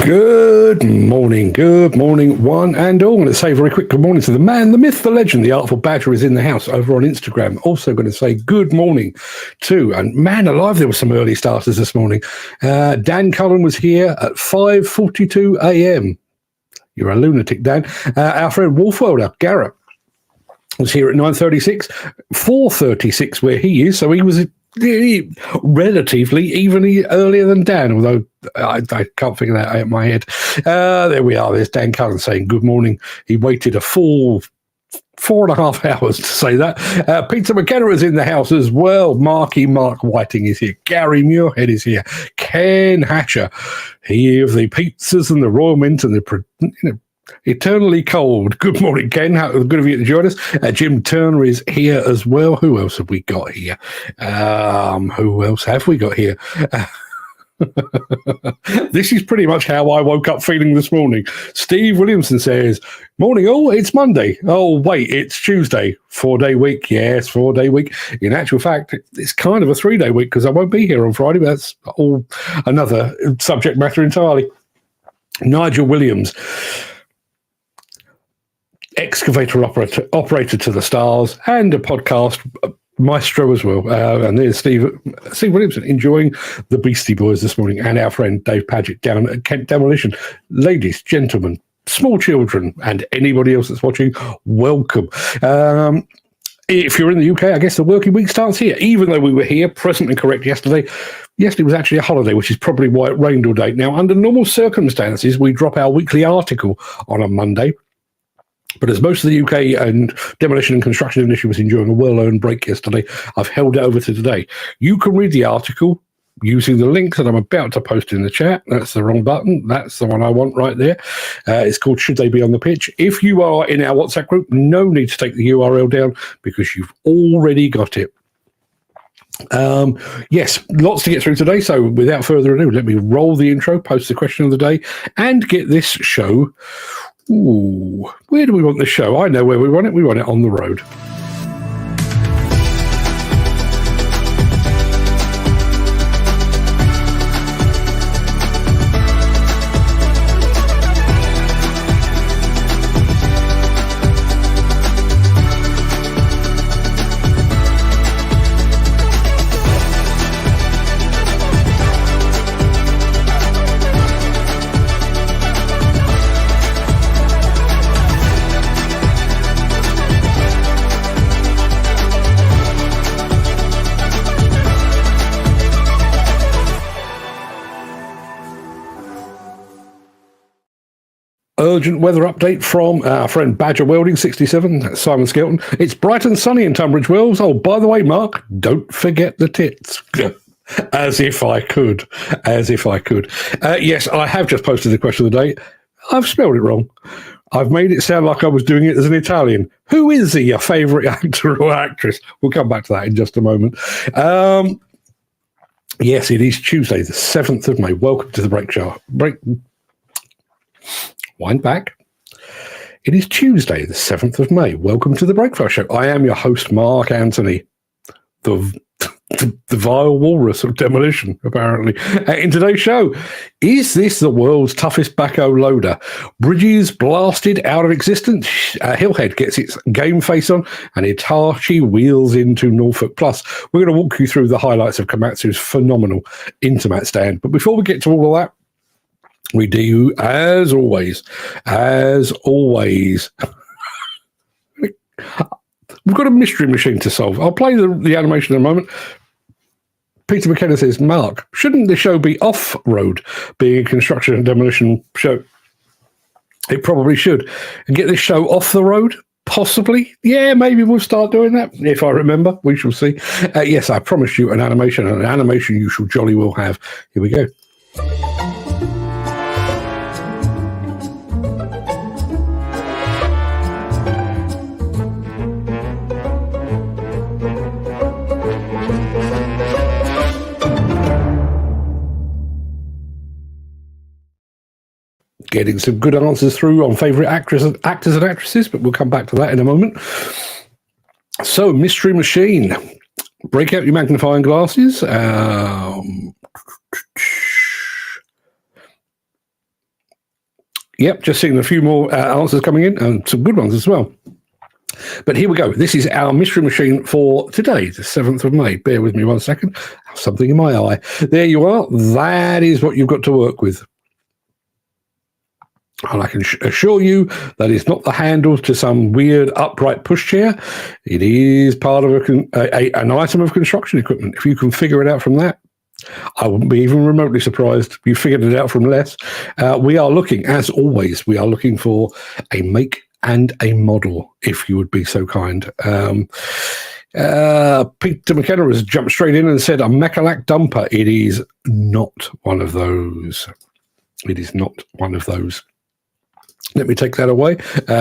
Good morning, one and all. I'm going to say very quick good morning to the man, the myth, the legend, the Artful Badger is in the house over on Instagram. Also going to say good morning to, and man alive, there were some early starters this morning. Dan Cullen was here at 5:42 a.m. You're a lunatic, Dan. Our friend Wolfwelder, Garrett, was here at 9:36, 4:36 where he is, so he was relatively evenly earlier than Dan, although I can't figure that out in my head. There we are. There's Dan Cullen saying good morning. He waited a full 4.5 hours to say that. Peter McKenna is in the house as well. Mark Whiting is here. Gary Muirhead is here. Ken Hatcher, he of the pizzas and the Royal Mint and the eternally cold. Good morning, Ken. How good of you to join us. Jim Turner is here as well. Who else have we got here? Who else have we got here? This is pretty much how I woke up feeling this morning. Steve Williamson says, morning all, it's Monday. Oh, wait, it's Tuesday. 4-day week. Yes, 4-day week. In actual fact, it's kind of a 3-day week because I won't be here on Friday, but that's all another subject matter entirely. Nigel Williams, excavator operator to the stars, and a podcast maestro as well. And there's Steve Williamson enjoying the Beastie Boys this morning, and our friend Dave Paget down at Kent Demolition. Ladies, gentlemen, small children, and anybody else that's watching, welcome. If you're in the UK, I guess the working week starts here, even though we were here present and correct yesterday. Yesterday was actually a holiday, which is probably why it rained all day. Now, under normal circumstances, we drop our weekly article on a Monday. But as most of the UK and demolition and construction industry was enjoying a well-earned break yesterday, I've held it over to today. You can read the article using the link that I'm about to post in the chat. That's the wrong button. That's the one I want right there. It's called Should They Be on the Pitch? If you are in our WhatsApp group, no need to take the URL down because you've already got it. Yes, lots to get through today. So without further ado, let me roll the intro, post the question of the day, and get this show. Ooh, where do we want the show? I know where we want it. We want it on the road. Urgent weather update from our friend Badger Welding 67, Simon Skelton. It's bright and sunny in Tunbridge Wells. Oh, by the way, Mark, don't forget the tits. As if I could. Yes, I have just posted the question of the day. I've spelled it wrong. I've made it sound like I was doing it as an Italian. Who is your favourite actor or actress? We'll come back to that in just a moment. Yes, it is Tuesday, the 7th of May. Welcome to the break show. Wind back. It is Tuesday, the 7th of May. Welcome to the Breakfast Show. I am your host, Mark Anthony, the vile walrus of demolition, apparently. In today's show, is this the world's toughest backhoe loader? Bridges blasted out of existence. Hillhead gets its game face on, and Hitachi wheels into Norfolk. Plus, we're going to walk you through the highlights of Komatsu's phenomenal Intermat stand. But before we get to all of that, we do, as always, we've got a mystery machine to solve. I'll play the animation in a moment. Peter McKenna says, Mark, shouldn't the show be off-road, being a construction and demolition show? It probably should. And get this show off the road? Possibly. Yeah, maybe we'll start doing that. If I remember, we shall see. Yes, I promised you an animation, and an animation you shall jolly well have. Here we go. Getting some good answers through on favourite actors and actresses, but we'll come back to that in a moment. So, Mystery Machine. Break out your magnifying glasses. Yep, just seeing a few more answers coming in, and some good ones as well. But here we go. This is our mystery machine for today, the 7th of May. Bear with me 1 second. Something in my eye. There you are. That is what you've got to work with. And I can assure you that it's not the handles to some weird upright pushchair. It is part of an item of construction equipment. If you can figure it out from that, I wouldn't be even remotely surprised. You figured it out from less. We are looking, as always, we are looking for a make and a model, if you would be so kind. Peter McKenna has jumped straight in and said a Mechalak dumper. It is not one of those. It is not one of those. Let me take that away.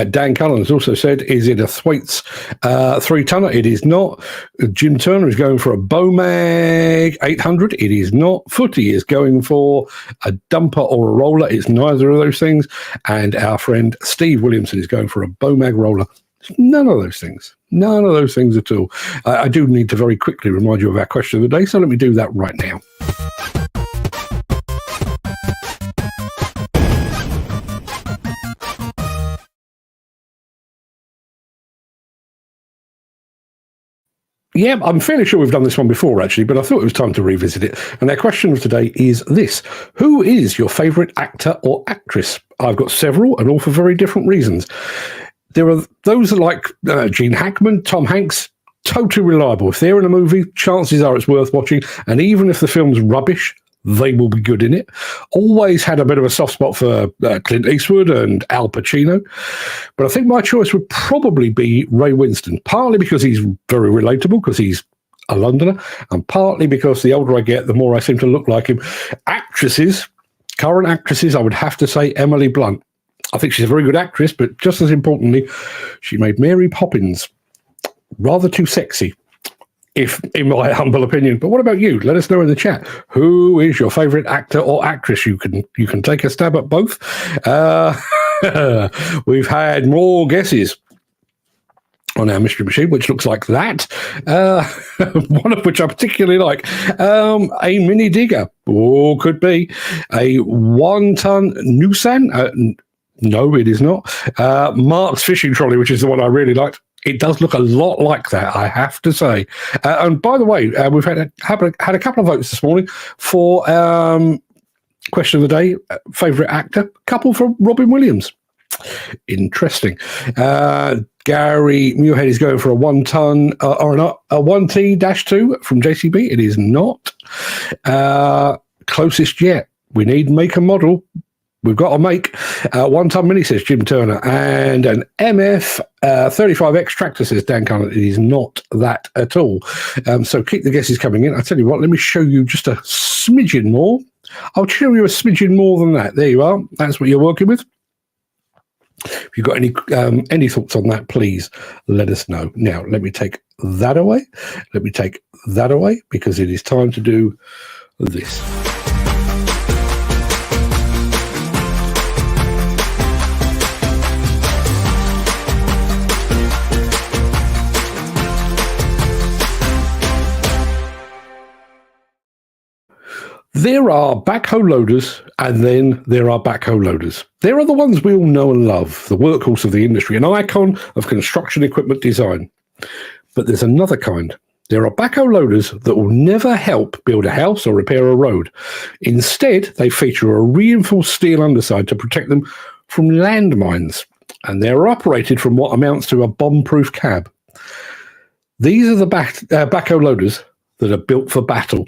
Dan Cullen has also said, is it a Thwaites 3-tonner? It is not. Jim Turner is going for a Bomag 800. It is not. Footy is going for a dumper or a roller. It's neither of those things. And our friend Steve Williamson is going for a Bomag roller. None of those things. None of those things at all. I do need to very quickly remind you of our question of the day, so let me do that right now. Yeah, I'm fairly sure we've done this one before, actually, but I thought it was time to revisit it. And our question of today is this. Who is your favourite actor or actress? I've got several, and all for very different reasons. There are those like Gene Hackman, Tom Hanks, totally reliable. If they're in a movie, chances are it's worth watching. And even if the film's rubbish, they will be good in it. Always had a bit of a soft spot for Clint Eastwood and Al Pacino. But I think my choice would probably be Ray Winstone, partly because he's very relatable, because he's a Londoner, and partly because the older I get, the more I seem to look like him. Actresses, current actresses, I would have to say Emily Blunt. I think she's a very good actress, but just as importantly, she made Mary Poppins rather too sexy, if in my humble opinion. But what about you? Let us know in the chat. Who is your favourite actor or actress? You can take a stab at both. We've had more guesses on our mystery machine, which looks like that. One of which I particularly like. A mini digger. Or could be. A 1-ton Nusan. No, it is not. Mark's fishing trolley, which is the one I really liked. It does look a lot like that, I have to say. And by the way, we've had a couple of votes this morning for question of the day, favourite actor, couple for Robin Williams. Interesting. Gary Muirhead is going for a 1-ton or a 1T-2 from JCB. It is not. Closest yet. We need make and model. We've got to make 1-ton mini, says Jim Turner, and an MF 35X tractor, says Dan Cullen. It is not that at all. So keep the guesses coming in. I tell you what, let me show you just a smidgen more. I'll show you a smidgen more than that. There you are. That's what you're working with. If you've got any thoughts on that, please let us know. Now, let me take that away. Let me take that away, because it is time to do this. There are backhoe loaders, and then there are backhoe loaders. There are the ones we all know and love, the workhorse of the industry, an icon of construction equipment design. But there's another kind. There are backhoe loaders that will never help build a house or repair a road. Instead, they feature a reinforced steel underside to protect them from landmines, and they're operated from what amounts to a bomb-proof cab. These are the backhoe loaders that are built for battle.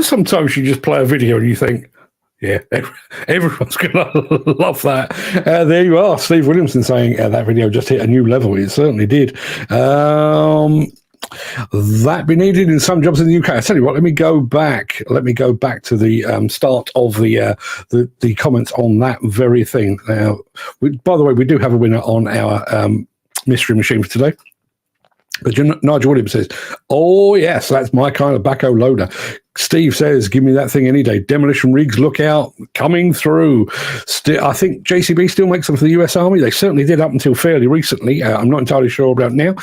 sometimes you just play a video and you think, yeah, everyone's going to love that. There you are, Steve Williamson saying that video just hit a new level. It certainly did. That be needed in some jobs in the UK. I tell you what, let me go back to the start of the comments on that very thing. Now, by the way, we do have a winner on our mystery machine for today. But Nigel Williams says, oh, yes, that's my kind of backhoe loader. Steve says, give me that thing any day. Demolition rigs, look out, coming through. I think JCB still makes them for the US Army. They certainly did up until fairly recently. I'm not entirely sure about now.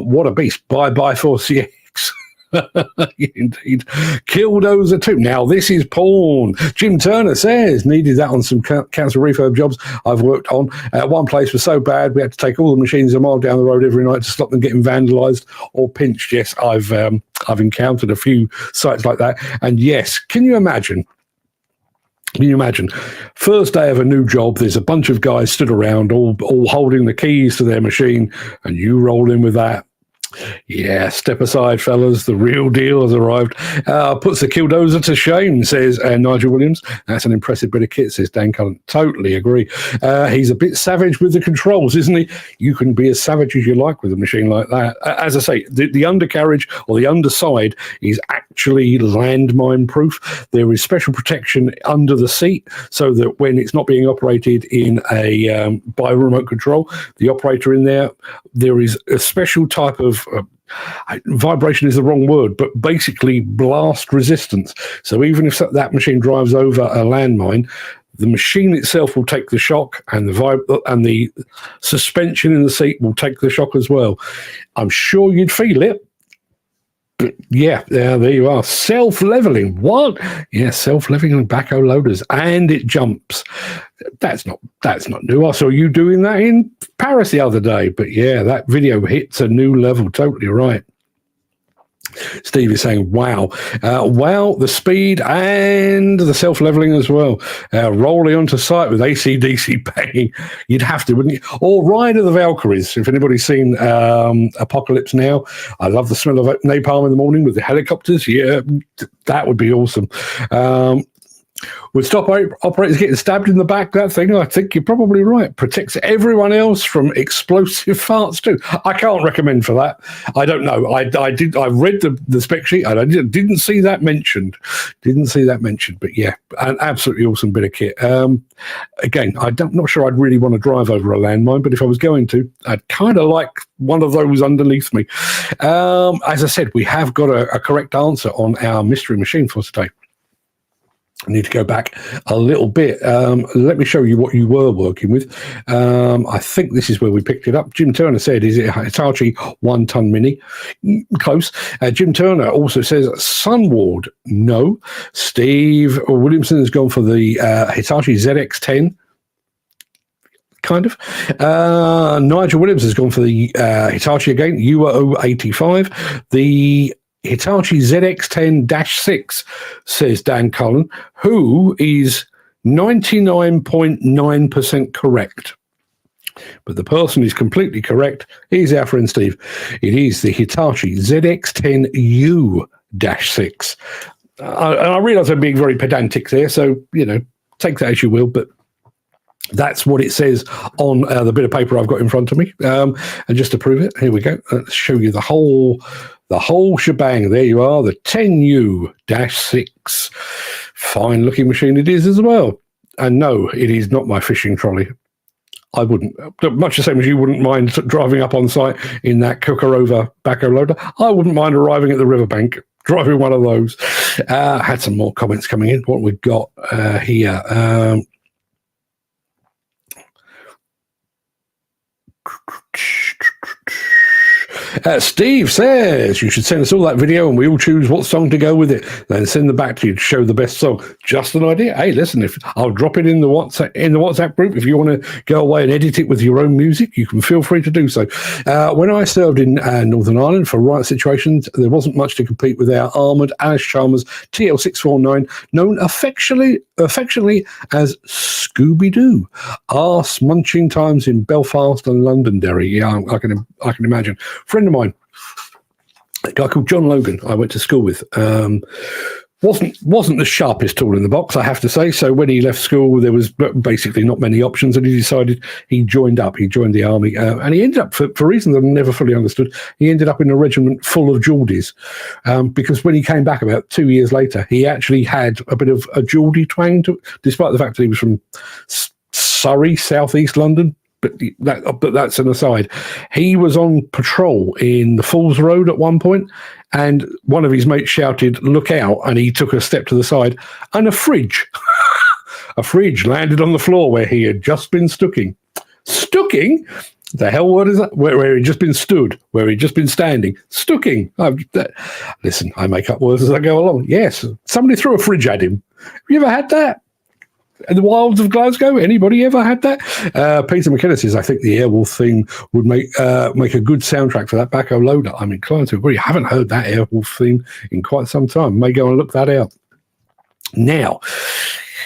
What a beast. Bye-bye for CX. Indeed. Killdozer too. Now this is porn. Jim Turner says needed that on some council refurb jobs I've worked on. One place was so bad we had to take all the machines a mile down the road every night to stop them getting vandalised or pinched. Yes, I've encountered a few sites like that. And yes, can you imagine? First day of a new job, there's a bunch of guys stood around all holding the keys to their machine, and you roll in with that. Yeah, step aside, fellas. The real deal has arrived. Puts the Killdozer to shame, says Nigel Williams. That's an impressive bit of kit, says Dan Cullen. Totally agree. He's a bit savage with the controls, isn't he? You can be as savage as you like with a machine like that. As I say, the undercarriage or the underside is actually landmine proof. There is special protection under the seat so that when it's not being operated in by remote control, the operator in there is a special type of vibration is the wrong word, but basically blast resistance. So even if that machine drives over a landmine, the machine itself will take the shock, and the suspension in the seat will take the shock as well. I'm sure you'd feel it. But yeah, there you are. Self-leveling. What? Yeah, self-leveling backhoe loaders, and it jumps. That's not new. I saw you doing that in Paris the other day. But yeah, that video hits a new level. Totally right. Steve is saying, wow. Wow, the speed and the self-leveling as well. Rolling onto site with AC/DC banging. You'd have to, wouldn't you? Or Ride of the Valkyries. If anybody's seen Apocalypse Now, I love the smell of napalm in the morning with the helicopters. Yeah, that would be awesome. With stop operators getting stabbed in the back, that thing, I think you're probably right. Protects everyone else from explosive farts too. I can't recommend for that. I don't know. I read the spec sheet and I didn't see that mentioned. But yeah, an absolutely awesome bit of kit. Again, not sure I'd really want to drive over a landmine, but if I was going to, I'd kind of like one of those underneath me. As I said, we have got a correct answer on our mystery machine for today. I need to go back a little bit. Let me show you what you were working with. I think this is where we picked it up. Jim Turner said, is it a Hitachi 1-ton Mini? Close. Jim Turner also says, Sunward. No. Steve Williamson has gone for the Hitachi ZX10. Kind of. Nigel Williams has gone for the Hitachi again, UO85. The Hitachi ZX10-6, says Dan Cullen, who is 99.9% correct. But the person who's completely correct is our friend Steve. It is the Hitachi ZX10U-6. And I realise I'm being very pedantic there, so, take that as you will, but that's what it says on the bit of paper I've got in front of me. And just to prove it, here we go. Let's show you the whole shebang. There you are, the 10U-6. Fine looking machine it is as well. And no, it is not my fishing trolley. I wouldn't, much the same as you wouldn't mind driving up on site in that cooker-over backhoe loader. I wouldn't mind arriving at the riverbank, driving one of those. Had some more comments coming in. What we've got here. Steve says you should send us all that video and we all choose what song to go with it, then send them back to you to show the best song. Just an idea. Hey, listen, if I'll drop it in the WhatsApp group. If you want to go away and edit it with your own music, you can feel free to do so. When I served in Northern Ireland for riot situations, there wasn't much to compete with our armoured Alice Chalmers TL649, known affectionately as Scooby-Doo. Arse munching times in Belfast and Londonderry. Yeah, I can imagine. Friend of mine, a guy called John Logan, I went to school with. wasn't the sharpest tool in the box, I have to say. So when he left school, there was basically not many options, and he decided he joined the army, and he ended up, for reasons I've never fully understood, he ended up in a regiment full of Geordies, because when he came back about 2 years later, he actually had a bit of a Geordie twang to it, despite the fact that he was from Surrey, southeast London. But that's an aside. He was on patrol in the Falls Road at one point, and one of his mates shouted, "Look out!" And he took a step to the side, and a fridge landed on the floor where he had just been stooking. Stooking? The hell word is that? Where he'd just been stood, where he'd just been standing. Stooking. Listen, I make up words as I go along. Yes, somebody threw a fridge at him. Have you ever had that? In the wilds of Glasgow, anybody ever had that? Peter McKenna says, I think the Airwolf theme would make a good soundtrack for that backhoe loader. I'm inclined to agree. I haven't heard that Airwolf theme in quite some time. May go and look that out. Now,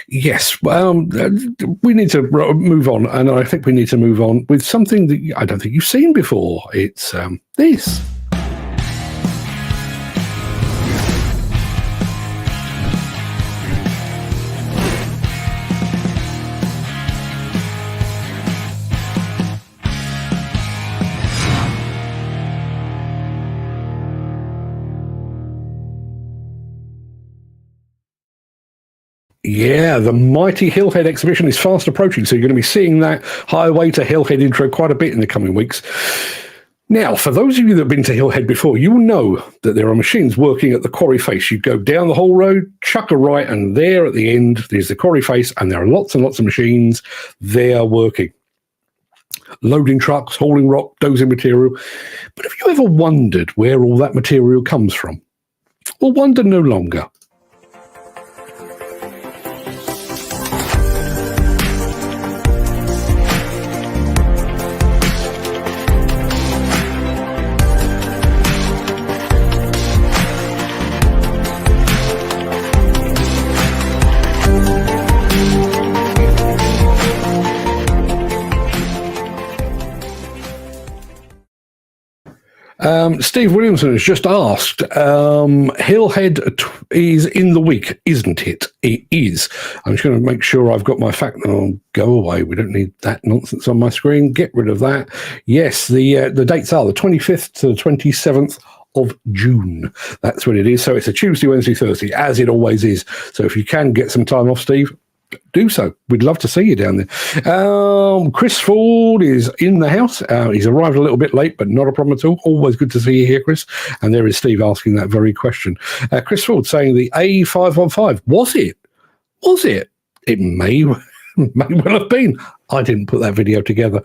yes, we need to move on, and I think we need to move on with something that I don't think you've seen before. It's this. Yeah, the mighty Hillhead exhibition is fast approaching, so you're going to be seeing that highway to Hillhead intro quite a bit in the coming weeks. Now, for those of you that have been to Hillhead before, you will know that there are machines working at the quarry face. You go down the whole road, chuck a right, and there at the end, there's the quarry face, and there are lots and lots of machines there working. Loading trucks, hauling rock, dozing material. But have you ever wondered where all that material comes from? Well, wonder no longer. Steve Williamson has just asked, Hillhead is in the week, isn't it? It is. I'm just going to make sure I've got my fact. Oh, go away. We don't need that nonsense on my screen. Get rid of that. Yes, the dates are the 25th to the 27th of June. That's when it is. So it's a Tuesday, Wednesday, Thursday, as it always is. So if you can get some time off, Steve, do so. We'd love to see you down there. Chris Ford is in the house. He's arrived a little bit late, but not a problem at all. Always good to see you here, Chris. And there is Steve asking that very question. Chris Ford saying the A515. Was it? Was it? It may well have been. I didn't put that video together.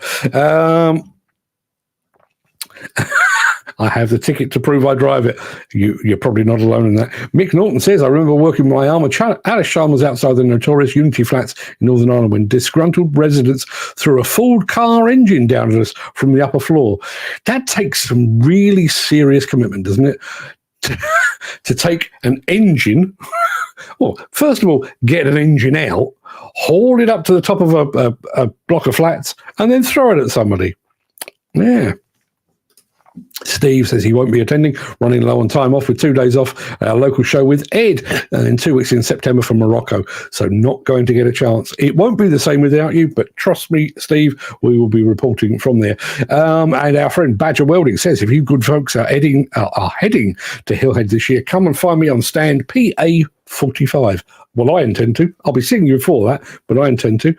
I have the ticket to prove I drive it. You're probably not alone in that. Mick Norton says, I remember working with my armour. Alice Chalmers outside the notorious Unity Flats in Northern Ireland when disgruntled residents threw a Ford car engine down at us from the upper floor. That takes some really serious commitment, doesn't it? To take an engine, well, first of all, get an engine out, haul it up to the top of a block of flats, and then throw it at somebody. Yeah. Steve says he won't be attending, running low on time off with 2 days off our local show with Ed, and then 2 weeks in September from Morocco. So not going to get a chance. It won't be the same without you, but trust me, Steve, we will be reporting from there. And our friend Badger Welding says, if you good folks are heading to Hillhead this year, come and find me on stand PA45. Well, I intend to. I'll be seeing you before that, but I intend to.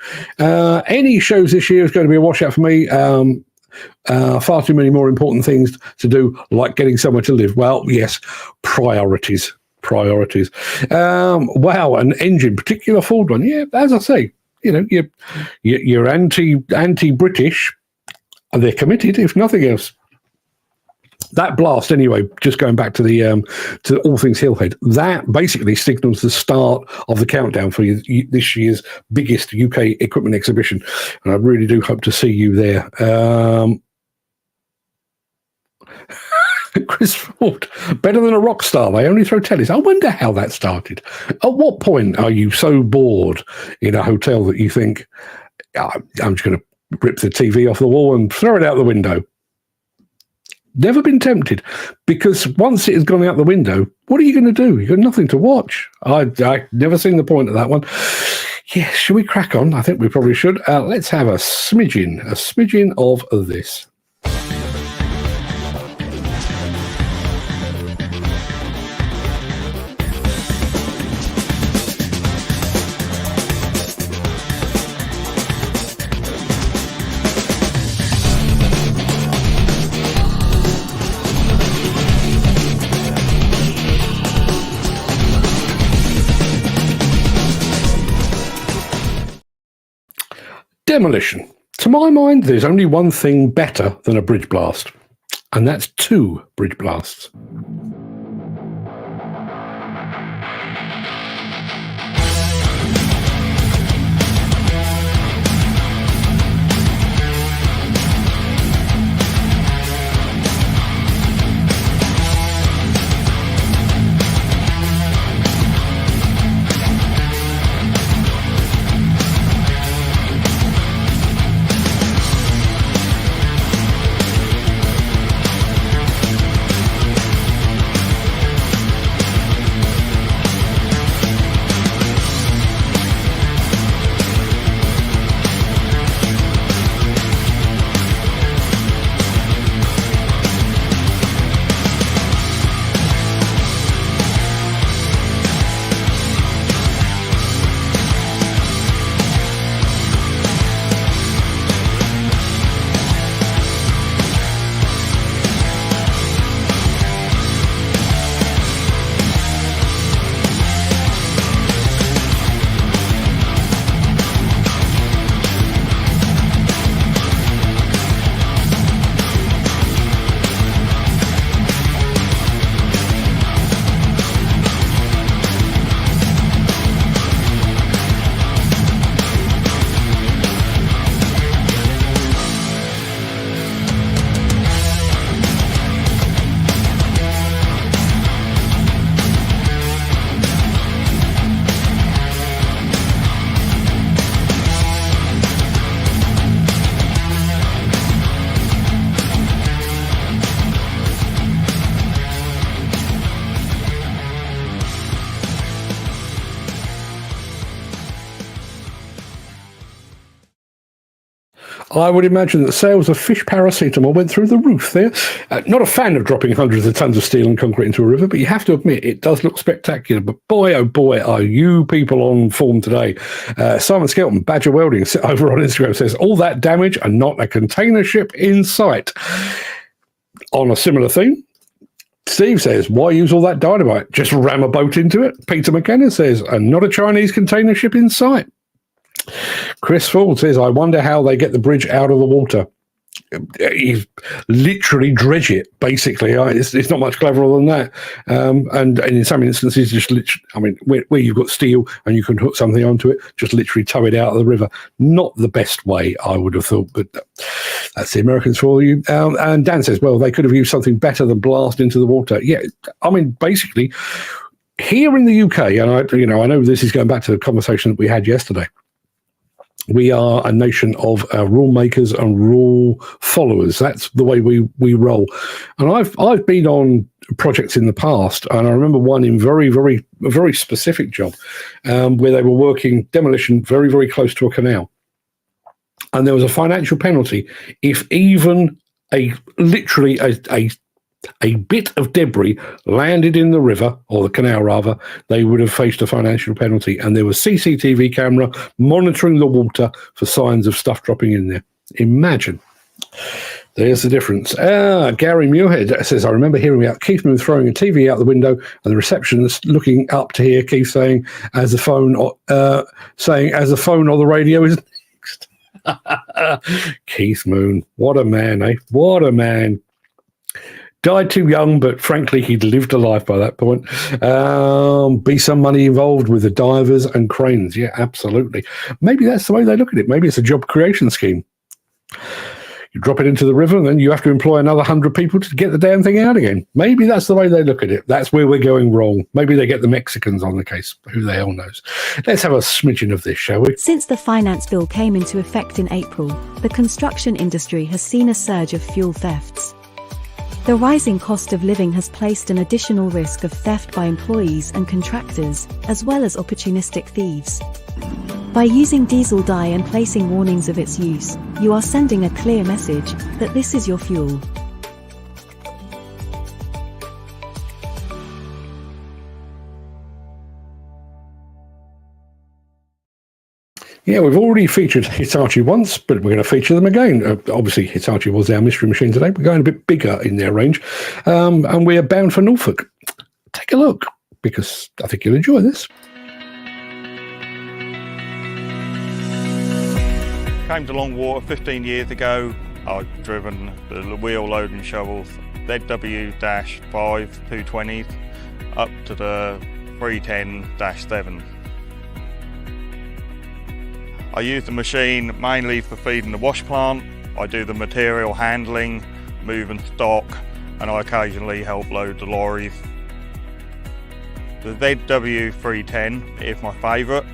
Any shows this year is going to be a washout for me. Far too many more important things to do, like getting somewhere to live. Well, yes, priorities. Wow, an engine, particular Ford one. Yeah, as I say, you know, you're anti-British, and they're committed, if nothing else. That blast, anyway, just going back to the to all things Hillhead, that basically signals the start of the countdown for this year's biggest UK equipment exhibition, and I really do hope to see you there. Chris Ford, better than a rock star. They only throw tellies. I wonder how that started. At what point are you so bored in a hotel that you think, I'm just going to rip the TV off the wall and throw it out the window? Never been tempted, because once it has gone out the window, what are you going to do? You've got nothing to watch. I've never seen the point of that one. Yeah, should we crack on? I think we probably should. Let's have a smidgen of this. Demolition. To my mind, there's only one thing better than a bridge blast, and that's 2 bridge blasts. I would imagine that sales of fish paracetamol went through the roof there. Not a fan of dropping hundreds of tons of steel and concrete into a river, but you have to admit it does look spectacular. But boy, oh boy, are you people on form today. Simon Skelton, Badger Welding, over on Instagram, says, all that damage and not a container ship in sight. On a similar theme, Steve says, why use all that dynamite? Just ram a boat into it. Peter McKenna says, and not a Chinese container ship in sight. Chris Ford says, I wonder how they get the bridge out of the water. You literally dredge it, basically. It's not much cleverer than that. And in some instances, just literally, I mean, where you've got steel and you can hook something onto it, just literally tow it out of the river. Not the best way, I would have thought, but that's the Americans for you. And Dan says, well, they could have used something better than blast into the water. Yeah, I mean, basically, here in the UK, and I know this is going back to the conversation that we had yesterday. We are a nation of rule makers and rule followers. That's the way we roll. And I've been on projects in the past, and I remember one in a very specific job where they were working demolition very, very close to a canal. And there was a financial penalty if even a bit of debris landed in the river, or the canal rather, they would have faced a financial penalty. And there was CCTV camera monitoring the water for signs of stuff dropping in there. Imagine. There's the difference. Gary Muirhead says, I remember hearing about Keith Moon throwing a TV out the window and the receptionist looking up to hear Keith saying, as the phone or the radio is next. Keith Moon. What a man, eh? What a man. Died too young, but frankly, he'd lived a life by that point. Be some money involved with the divers and cranes. Yeah, absolutely. Maybe that's the way they look at it. Maybe it's a job creation scheme. You drop it into the river, and then you have to employ another 100 people to get the damn thing out again. Maybe that's the way they look at it. That's where we're going wrong. Maybe they get the Mexicans on the case. Who the hell knows? Let's have a smidgen of this, shall we? Since the finance bill came into effect in April, the construction industry has seen a surge of fuel thefts. The rising cost of living has placed an additional risk of theft by employees and contractors, as well as opportunistic thieves. By using diesel dye and placing warnings of its use, you are sending a clear message that this is your fuel. Yeah, we've already featured Hitachi once, but we're going to feature them again. Obviously, Hitachi was our mystery machine today. We're going a bit bigger in their range, and we're bound for Norfolk. Take a look, because I think you'll enjoy this. Came to Longwater 15 years ago. I've driven the wheel loading shovels, ZW-5 220s up to the 310-7. I use the machine mainly for feeding the wash plant. I do the material handling, moving stock, and I occasionally help load the lorries. The ZW310 is my favourite,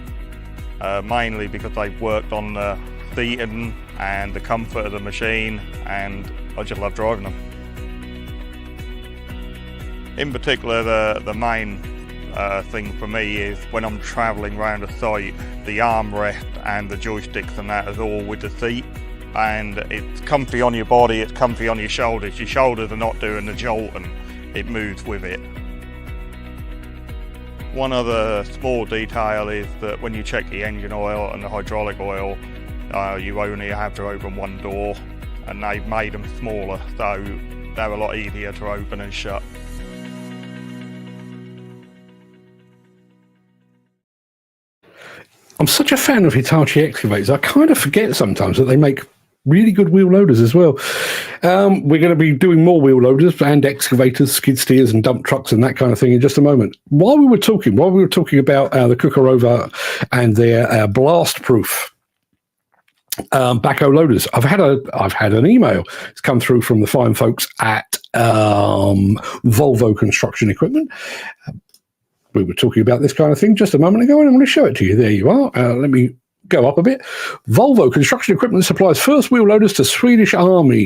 mainly because they've worked on the seating and the comfort of the machine, and I just love driving them. In particular, the main thing for me is when I'm travelling around a site, the armrest and the joysticks and that is all with the seat, and it's comfy on your body, it's comfy on your shoulders. Your shoulders are not doing the jolting, it moves with it. One other small detail is that when you check the engine oil and the hydraulic oil, you only have to open one door, and they've made them smaller, so they're a lot easier to open and shut. I'm such a fan of Hitachi excavators. I kind of forget sometimes that they make really good wheel loaders as well. We're going to be doing more wheel loaders and excavators, skid steers and dump trucks and that kind of thing in just a moment. While we were talking about the Kukurova and their blast-proof backhoe loaders, I've had an email. It's come through from the fine folks at Volvo Construction Equipment. We were talking about this kind of thing just a moment ago, and I'm going to show it to you. There you are. Let me go up a bit. Volvo Construction Equipment supplies first wheel loaders to Swedish Armed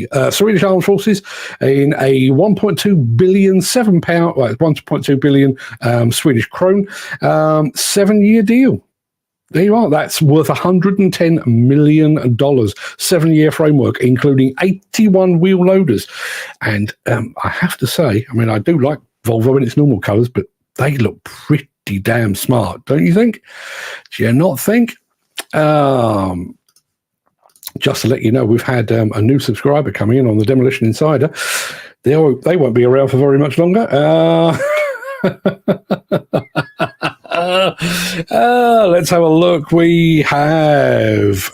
Forces in a 1.2 billion 1.2 billion Swedish krone 7-year deal. There you are. That's worth $110 million, 7-year framework, including 81 wheel loaders. And I have to say, I mean, I do like Volvo in its normal colours, but they look pretty damn smart, don't you think? Do you not think? Just to let you know, we've had a new subscriber coming in on the Demolition Insider. They won't be around for very much longer. Let's have a look. We have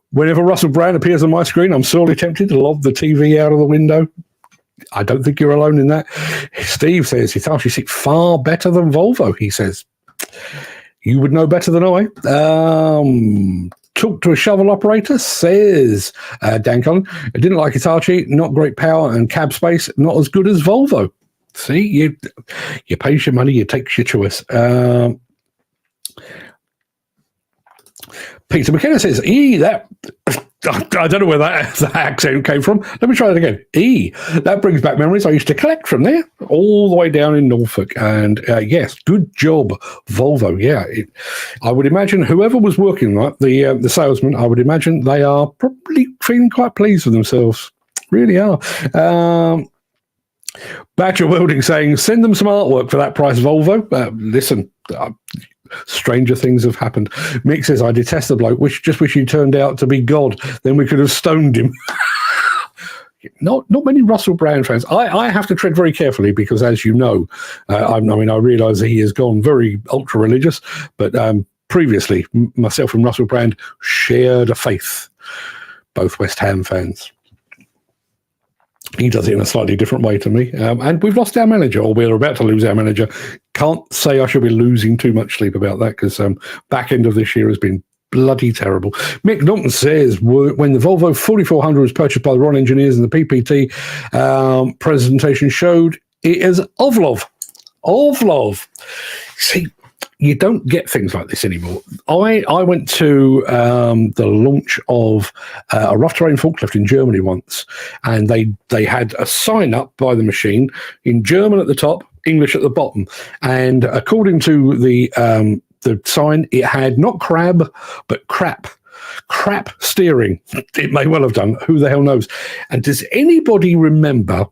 whenever Russell Brand appears on my screen, I'm sorely tempted to lob the TV out of the window. I don't think you're alone in that. Steve says Hitachi seat far better than Volvo. He says you would know better than I. Talk to a shovel operator, says Dan Cullen. I didn't like Hitachi. Not great power and cab space. Not as good as Volvo. See, you pay your money, you take your choice. Peter McKenna says, that I don't know where that accent came from. Let me try that again. That brings back memories. I used to collect from there all the way down in Norfolk. And yes, good job, Volvo. Yeah, I would imagine whoever was working like the salesman, I would imagine they are probably feeling quite pleased with themselves. Really are. Badger Welding saying, send them some artwork for that price, Volvo. Listen, stranger things have happened. Mick says, I detest the bloke. Just wish he turned out to be God. Then we could have stoned him. Not many Russell Brand fans. I have to tread very carefully because, as you know, I realise that he has gone very ultra-religious, but previously, myself and Russell Brand shared a faith, both West Ham fans. He does it in a slightly different way to me. And we've lost our manager, or we're about to lose our manager. Can't say I should be losing too much sleep about that because back end of this year has been bloody terrible. Mick Norton says, when the Volvo 4400 was purchased by the Ron engineers and the PPT presentation showed it as Ovlov. See, you don't get things like this anymore. I went to the launch of a rough terrain forklift in Germany once, and they had a sign up by the machine in German at the top, English at the bottom, and according to the sign, it had not crab but crap steering. It may well have done. Who the hell knows? And does anybody remember?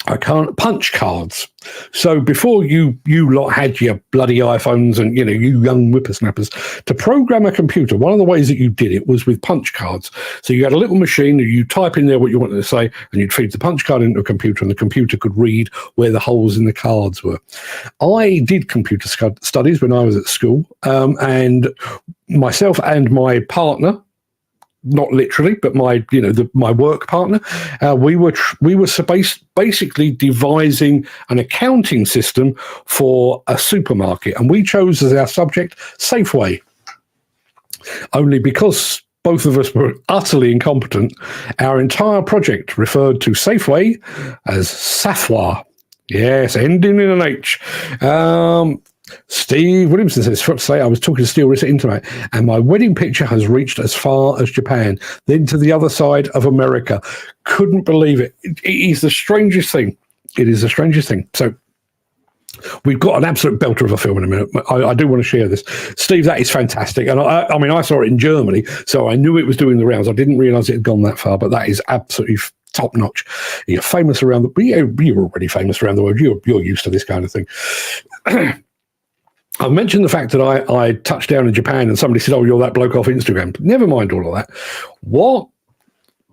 I can't punch cards. So before you lot had your bloody iPhones and, you young whippersnappers, to program a computer, one of the ways that you did it was with punch cards. So you had a little machine that you type in there what you wanted to say, and you'd feed the punch card into a computer, and the computer could read where the holes in the cards were. I did computer studies when I was at school, and myself and my partner, not literally, but my work partner, we were basically devising an accounting system for a supermarket, and we chose as our subject Safeway. Only because both of us were utterly incompetent, our entire project referred to Safeway as Safwa. Yes, ending in an H. Steve Williamson says, forgot to say, I was talking to Steel Wrist at Intermat, and my wedding picture has reached as far as Japan, then to the other side of America. Couldn't believe it. It is the strangest thing. It is the strangest thing. So we've got an absolute belter of a film in a minute. I do want to share this. Steve, that is fantastic. And I mean, I saw it in Germany, so I knew it was doing the rounds. I didn't realise it had gone that far, but that is absolutely top notch. You're famous around you're already famous around the world. You're used to this kind of thing. I've mentioned the fact that I touched down in Japan and somebody said, oh, you're that bloke off Instagram. Never mind all of that. What?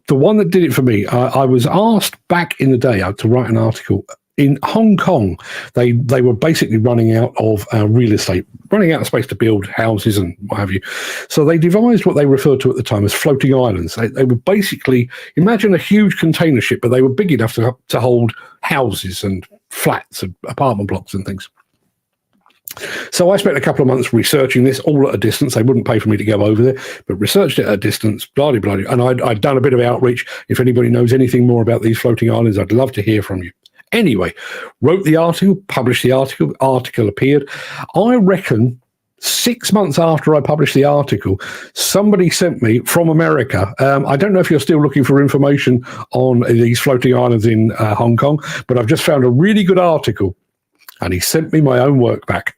The one that did it for me, I was asked back in the day to write an article. In Hong Kong, they were basically running out of real estate, running out of space to build houses and what have you. So they devised what they referred to at the time as floating islands. They were basically, imagine a huge container ship, but they were big enough to hold houses and flats and apartment blocks and things. So I spent a couple of months researching this all at a distance. They wouldn't pay for me to go over there, but researched it at a distance, blah, blah, blah. And I'd done a bit of outreach. If anybody knows anything more about these floating islands, I'd love to hear from you. Anyway, wrote the article, published the article appeared. I reckon 6 months after I published the article, somebody sent me from America. I don't know if you're still looking for information on these floating islands in Hong Kong, but I've just found a really good article, and he sent me my own work back.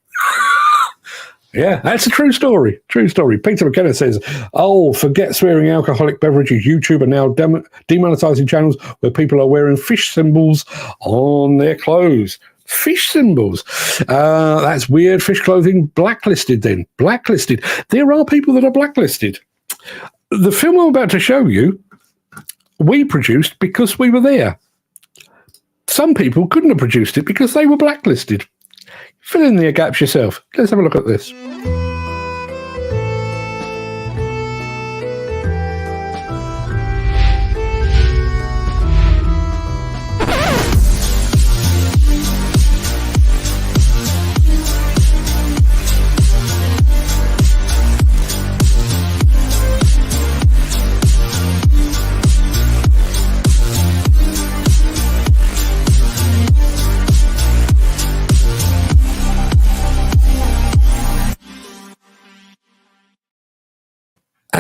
Yeah, that's a true story. True story. Peter McKenna says, oh, forget swearing alcoholic beverages. YouTube are now demonetizing channels where people are wearing fish symbols on their clothes. Fish symbols. That's weird. Fish clothing blacklisted then. Blacklisted. There are people that are blacklisted. The film I'm about to show you, we produced because we were there. Some people couldn't have produced it because they were blacklisted. Fill in the gaps yourself. Let's have a look at this.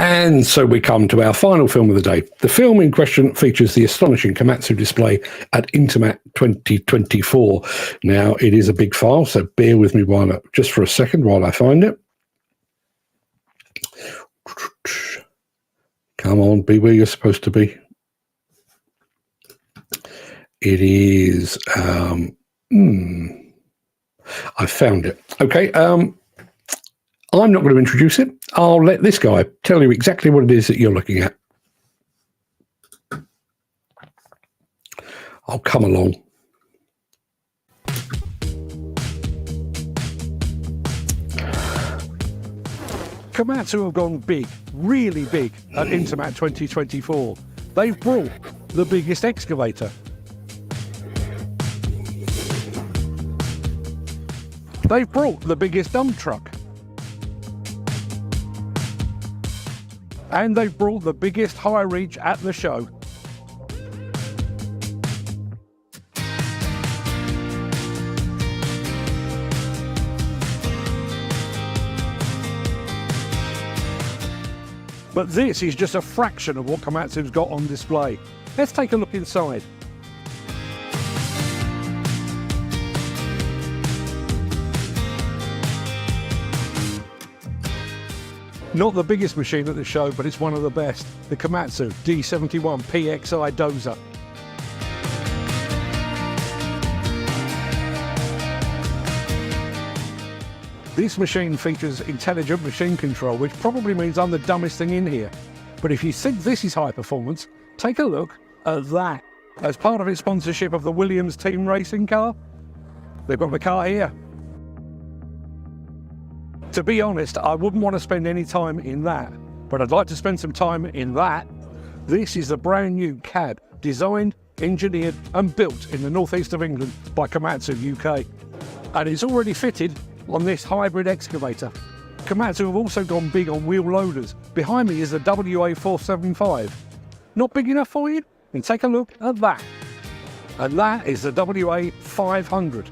And so we come to our final film of the day. The film in question features the astonishing Komatsu display at Intermat 2024. Now, it is a big file, so bear with me just for a second while I find it. Come on, be where you're supposed to be. It is... I found it. Okay, I'm not going to introduce it. I'll let this guy tell you exactly what it is that you're looking at. I'll come along. Komatsu have gone big, really big, at Intermat 2024. They've brought the biggest excavator. They've brought the biggest dump truck. And they've brought the biggest high reach at the show. But this is just a fraction of what Komatsu's got on display. Let's take a look inside. Not the biggest machine at the show, but it's one of the best. The Komatsu D71 PXI dozer. This machine features intelligent machine control, which probably means I'm the dumbest thing in here. But if you think this is high performance, take a look at that. As part of its sponsorship of the Williams team racing car, they've got the car here. To be honest, I wouldn't want to spend any time in that, but I'd like to spend some time in that. This is the brand new cab, designed, engineered and built in the northeast of England by Komatsu UK. And it's already fitted on this hybrid excavator. Komatsu have also gone big on wheel loaders. Behind me is the WA475. Not big enough for you? Then take a look at that. And that is the WA500.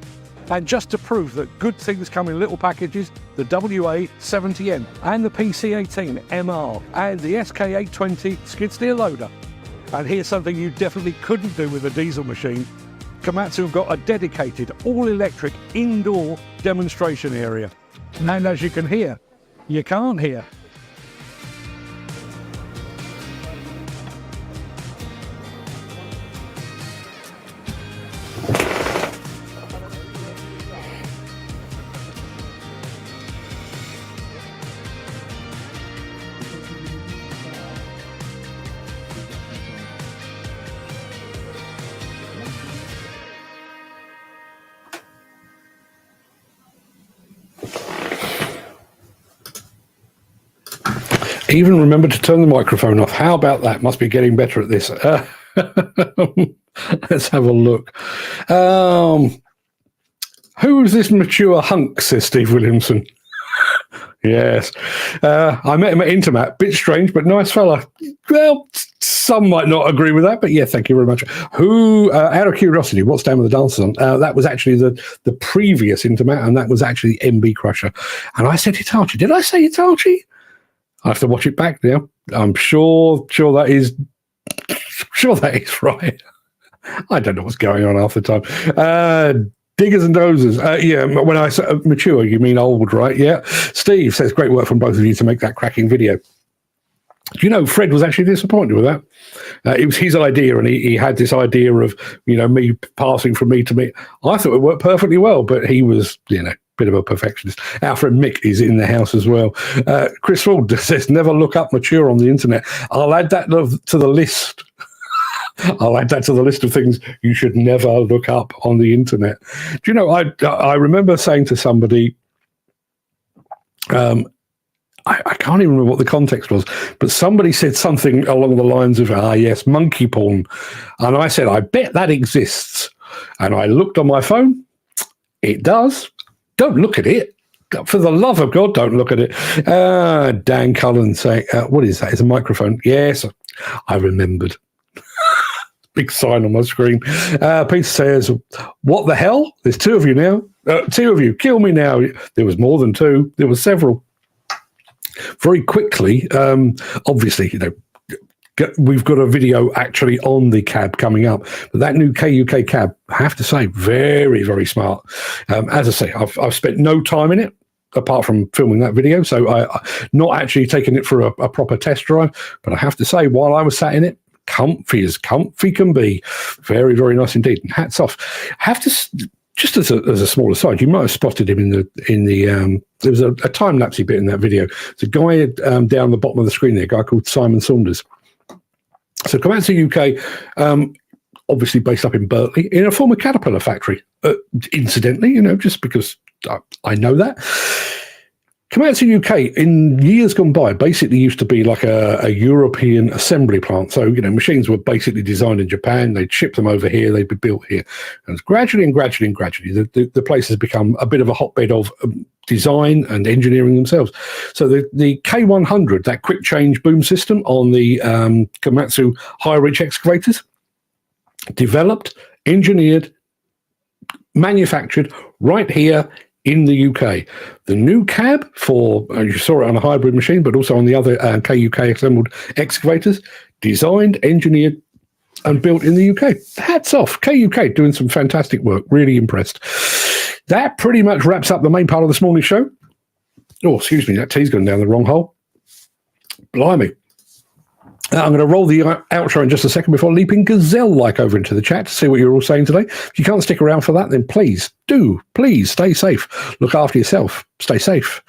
And just to prove that good things come in little packages, the WA70M and the PC18MR and the SK820 skid steer loader. And here's something you definitely couldn't do with a diesel machine. Komatsu have got a dedicated all-electric indoor demonstration area. And as you can hear, you can't hear. Even remember to turn the microphone off. How about that? Must be getting better at this. Let's have a look. Who is this mature hunk, says Steve Williamson. Yes. I met him at Intermat. Bit strange, but nice fella. Well, some might not agree with that, but yeah, thank you very much. Who, out of curiosity, what's down with the dancers on? That was actually the previous Intermat, and that was actually MB Crusher. And I said Hitachi. Did I say Hitachi? I have to watch it back now. I'm sure that is right. I don't know what's going on half the time. Diggers and dozers. Yeah, when I say mature, you mean old, right? Yeah. Steve says, great work from both of you to make that cracking video. Do you know, Fred was actually disappointed with that. It was his idea, and he had this idea of, me passing from me to me. I thought it worked perfectly well, but he was, bit of a perfectionist. Our friend Mick is in the house as well. Chris Ford says, never look up mature on the internet. I'll add that to the list. I'll add that to the list of things you should never look up on the internet. Do you know, I remember saying to somebody, I can't even remember what the context was, but somebody said something along the lines of, yes, monkey porn. And I said, I bet that exists. And I looked on my phone. It does. Don't look at it. For the love of God, don't look at it. Dan Cullen saying, what is that? It's a microphone. Yes, I remembered. Big sign on my screen. Peter says, what the hell? There's two of you now. Two of you. Kill me now. There was more than two. There were several. Very quickly, obviously, we've got a video actually on the cab coming up, but that new KUK cab, I have to say, very, very smart. As I say, I've spent no time in it apart from filming that video, so I not actually taking it for a proper test drive, but I have to say, while I was sat in it, comfy can be. Very, very nice indeed. And hats off. I have to, just as a small aside, you might have spotted him in the there was a time-lapsey bit in that video. There's a guy down the bottom of the screen there, a guy called Simon Saunders. So Komatsu UK, obviously based up in Berkeley, in a former Caterpillar factory, incidentally, just because I know that. Komatsu UK, in years gone by, basically used to be like a European assembly plant. So, machines were basically designed in Japan. They'd ship them over here. They'd be built here. And gradually, the place has become a bit of a hotbed of design and engineering themselves. So the K100, that quick change boom system on the Komatsu high-reach excavators, developed, engineered, manufactured right here in the UK. The new cab for, you saw it on a hybrid machine, but also on the other KUK assembled excavators, designed, engineered, and built in the UK. Hats off. KUK doing some fantastic work. Really impressed. That pretty much wraps up the main part of this morning's show. Oh, excuse me, that tea's gone down the wrong hole. Blimey. I'm going to roll the outro in just a second before leaping gazelle-like over into the chat to see what you're all saying today. If you can't stick around for that, then please stay safe. Look after yourself. Stay safe.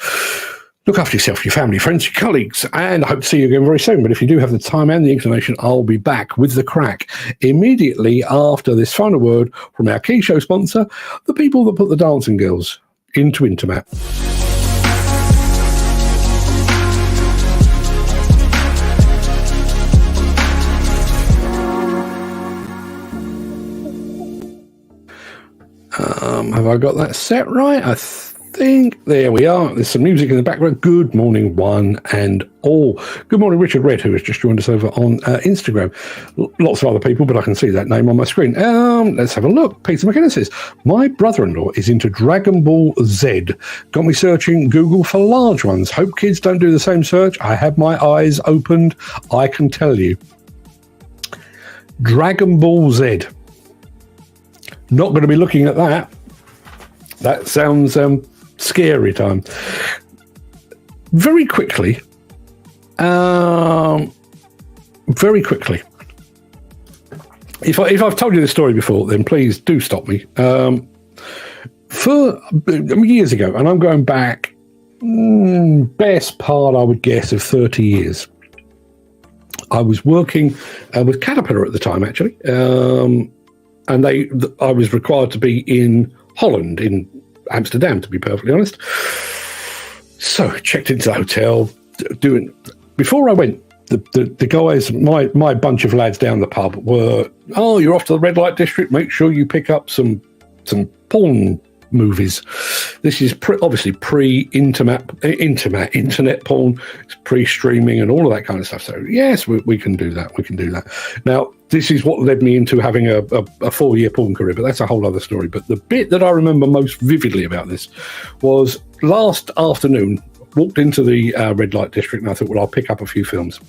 Look after yourself, your family, friends, your colleagues, and I hope to see you again very soon. But if you do have the time and the inclination, I'll be back with the Craic immediately after this final word from our key show sponsor, the people that put the dancing girls into Intermat. Have I got that set right? I think there we are. There's some music in the background. Good morning, one and all. Good morning, Richard Red, who has just joined us over on Instagram. Lots of other people, but I can see that name on my screen. Let's have a look. Peter McKenna says, my brother-in-law is into Dragon Ball Z. Got me searching Google for large ones. Hope kids don't do the same search. I have my eyes opened. I can tell you. Dragon Ball Z. Not going to be looking at that. That sounds scary time. Very quickly. If I've told you this story before, then please do stop me. Years ago, and I'm going back, best part, I would guess, of 30 years. I was working with Caterpillar at the time, actually. And I was required to be in Holland, in Amsterdam, to be perfectly honest. So checked into the hotel. Before I went, the guys, my bunch of lads down the pub were, oh, you're off to the red light district. Make sure you pick up some porn movies. This is obviously pre-internet porn, it's pre-streaming and all of that kind of stuff. So yes, we can do that. We can do that. Now, this is what led me into having a 4-year porn career, but that's a whole other story. But the bit that I remember most vividly about this was last afternoon, walked into the red light district and I thought, well, I'll pick up a few films.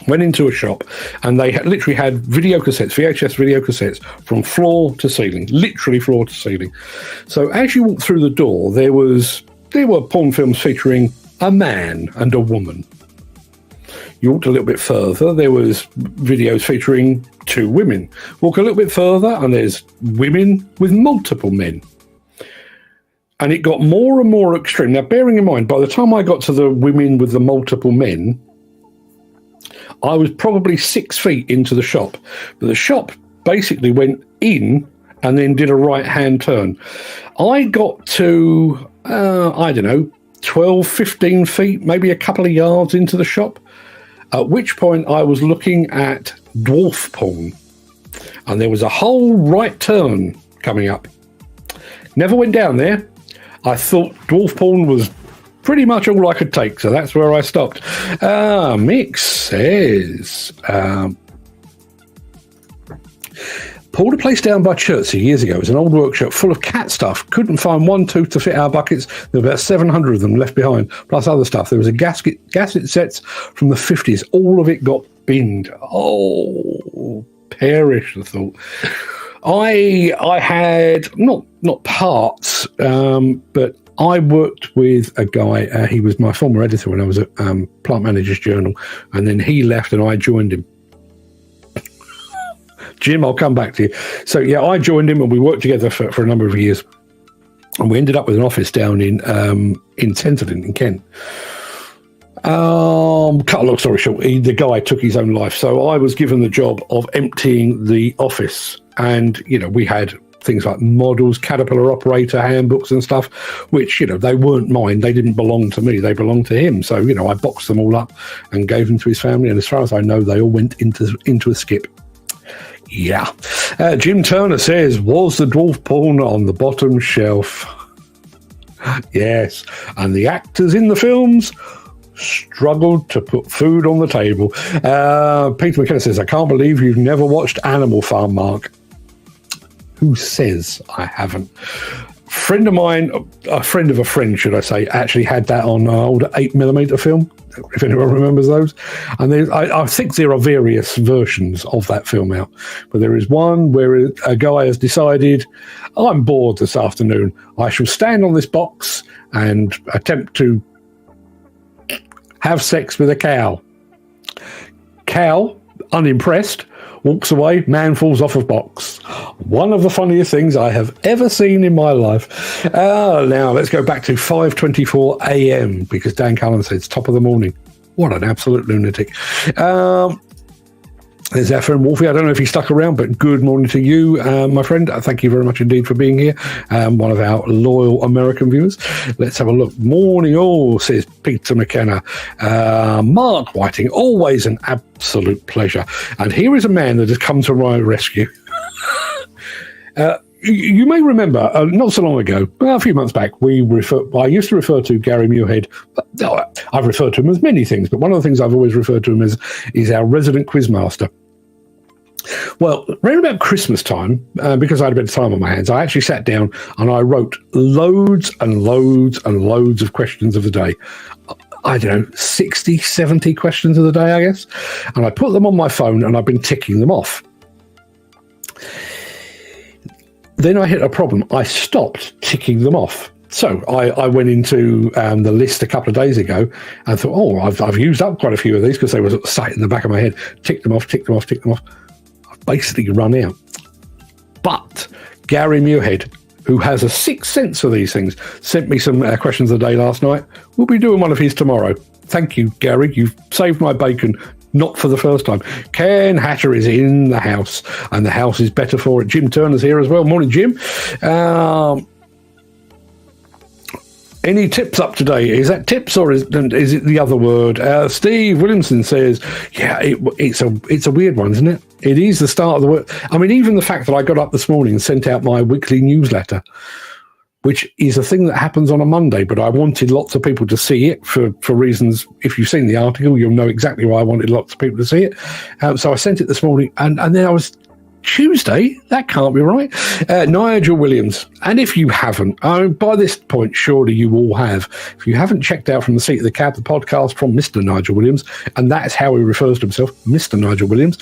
Went into a shop and they literally had video cassettes, VHS video cassettes from floor to ceiling, literally floor to ceiling. So as you walked through the door, there were porn films featuring a man and a woman. You walked a little bit further, there was videos featuring 2 women. Walk a little bit further and there's women with multiple men. And it got more and more extreme. Now, bearing in mind, by the time I got to the women with the multiple men, I was probably 6 feet into the shop. But the shop basically went in and then did a right-hand turn. I got to, 12, 15 feet, maybe a couple of yards into the shop, at which point I was looking at dwarf porn. And there was a whole right turn coming up. Never went down there. I thought dwarf porn was pretty much all I could take, so that's where I stopped. Mick says, pulled a place down by Chertsey years ago. It was an old workshop full of cat stuff. Couldn't find one tooth to fit our buckets. There were about 700 of them left behind, plus other stuff. There was a gasket sets from the 50s. All of it got binned. Oh, perish the thought. I had not parts, but I worked with a guy. He was my former editor when I was at Plant Manager's Journal, and then he left and I joined him. Jim, I'll come back to you. So yeah, I joined him and we worked together for a number of years, and we ended up with an office down in Tenterden in Kent. Cut a long story short, the guy took his own life, so I was given the job of emptying the office, and we had things like models, Caterpillar operator handbooks and stuff, which, they weren't mine. They didn't belong to me. They belonged to him. So, I boxed them all up and gave them to his family. And as far as I know, they all went into a skip. Yeah. Jim Turner says, was the dwarf porn on the bottom shelf? Yes. And the actors in the films struggled to put food on the table. Peter McKenna says, I can't believe you've never watched Animal Farm, Mark. Who says I haven't? friend of mine, a friend of a friend, should I say, actually had that on an old 8mm film, if anyone remembers those. And I think there are various versions of that film out. But there is one where a guy has decided, I'm bored this afternoon. I shall stand on this box and attempt to have sex with a cow. Cow, unimpressed, walks away, man falls off of box. One of the funniest things I have ever seen in my life. Now, let's go back to 5:24 a.m. because Dan Cullen said it's top of the morning. What an absolute lunatic. There's our friend Wolfie. I don't know if he stuck around, but good morning to you, my friend. Thank you very much indeed for being here. One of our loyal American viewers. Let's have a look. Morning all, says Peter McKenna. Mark Whiting, always an absolute pleasure. And here is a man that has come to my rescue. You may remember, not so long ago, a few months back, I used to refer to Gary Muirhead. I've referred to him as many things, but one of the things I've always referred to him as is our resident quizmaster. Well, around about Christmas time, because I had a bit of time on my hands, I actually sat down and I wrote loads and loads and loads of questions of the day. I don't know, 60, 70 questions of the day, I guess. And I put them on my phone and I've been ticking them off. Then I hit a problem. I stopped ticking them off. So I went into the list a couple of days ago and thought, I've used up quite a few of these because they were sat in the back of my head. Ticked them off, ticked them off, ticked them off. I've basically run out. But Gary Muirhead, who has a sixth sense of these things, sent me some questions of the day last night. We'll be doing one of his tomorrow. Thank you, Gary. You've saved my bacon. Not for the first time. Ken Hatter is in the house, and the house is better for it. Jim Turner's here as well. Morning, Jim. Any tips up today? Is that tips or is it the other word? Steve Williamson says, yeah, it's a weird one, isn't it? It is the start of the work. I mean, even the fact that I got up this morning and sent out my weekly newsletter, which is a thing that happens on a Monday, but I wanted lots of people to see it for reasons. If you've seen the article, you'll know exactly why I wanted lots of people to see it. So I sent it this morning, and then I was Tuesday. That can't be right. Nigel Williams. And if you haven't, by this point, surely you all have. If you haven't checked out From the Seat of the Cab, the podcast from Mr. Nigel Williams, and that is how he refers to himself, Mr. Nigel Williams,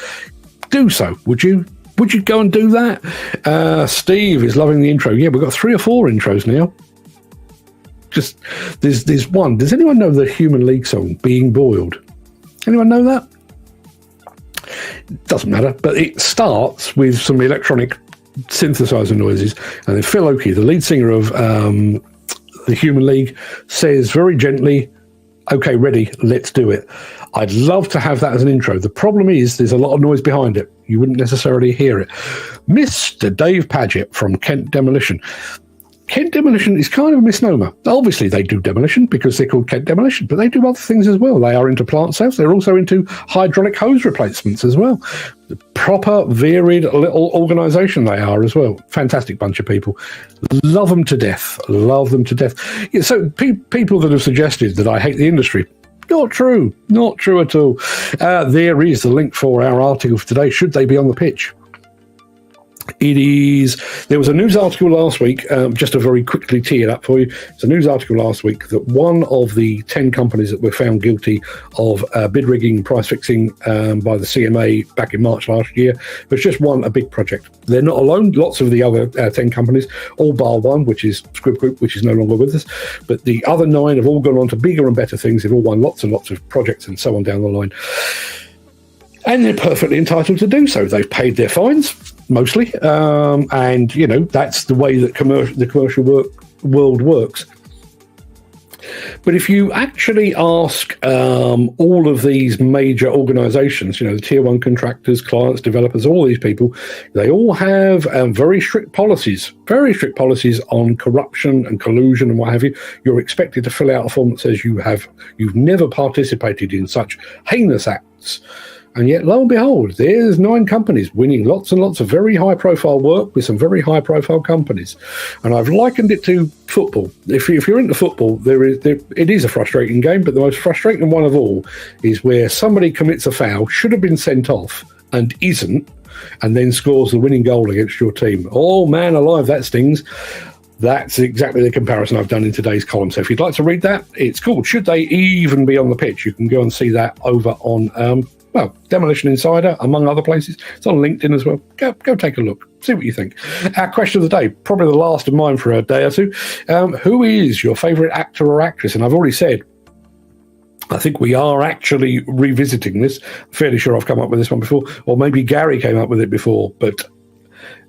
do so, would you? Would you go and do that? Steve is loving the intro. Yeah, we've got 3 or 4 intros now. Just, there's one. Does anyone know the Human League song, Being Boiled? Anyone know that? Doesn't matter, but it starts with some electronic synthesizer noises, and then Phil Oakey, the lead singer of the Human League, says very gently, okay, ready, let's do it. I'd love to have that as an intro. The problem is there's a lot of noise behind it. You wouldn't necessarily hear it. Mr. Dave Paget from Kent Demolition. Kent Demolition is kind of a misnomer. Obviously, they do demolition because they're called Kent Demolition, but they do other things as well. They are into plant sales. They're also into hydraulic hose replacements as well. The proper, varied little organisation they are as well. Fantastic bunch of people. Love them to death. Love them to death. Yeah, so people that have suggested that I hate the industry, not true. Not true at all. There is the link for our article for today. Should they be on the pitch? It is. There was a news article last week, just to very quickly tee it up for you. It's a news article last week that one of the 10 companies that were found guilty of bid rigging, price fixing by the CMA back in March last year has just won a big project. They're not alone. Lots of the other 10 companies, all bar one, which is Squib Group, which is no longer with us. But the other 9 have all gone on to bigger and better things. They've all won lots and lots of projects and so on down the line. And they're perfectly entitled to do so. They've paid their fines, mostly. And, you know, that's the way that the commercial world works. But if you actually ask all of these major organizations, you know, the tier 1 contractors, clients, developers, all these people, they all have very strict policies on corruption and collusion and what have you. You're expected to fill out a form that says you've never participated in such heinous acts. And yet, lo and behold, there's 9 companies winning lots and lots of very high-profile work with some very high-profile companies. And I've likened it to football. If you're into football, it is a frustrating game, but the most frustrating one of all is where somebody commits a foul, should have been sent off, and isn't, and then scores the winning goal against your team. Oh, man alive, that stings. That's exactly the comparison I've done in today's column. So if you'd like to read that, it's called Should They Even Be on the Pitch? You can go and see that over on, Demolition Insider, among other places. It's on LinkedIn as well. Go take a look. See what you think. Our question of the day, probably the last of mine for a day or two. Who is your favourite actor or actress? And I've already said, I think we are actually revisiting this. I'm fairly sure I've come up with this one before, or maybe Gary came up with it before, but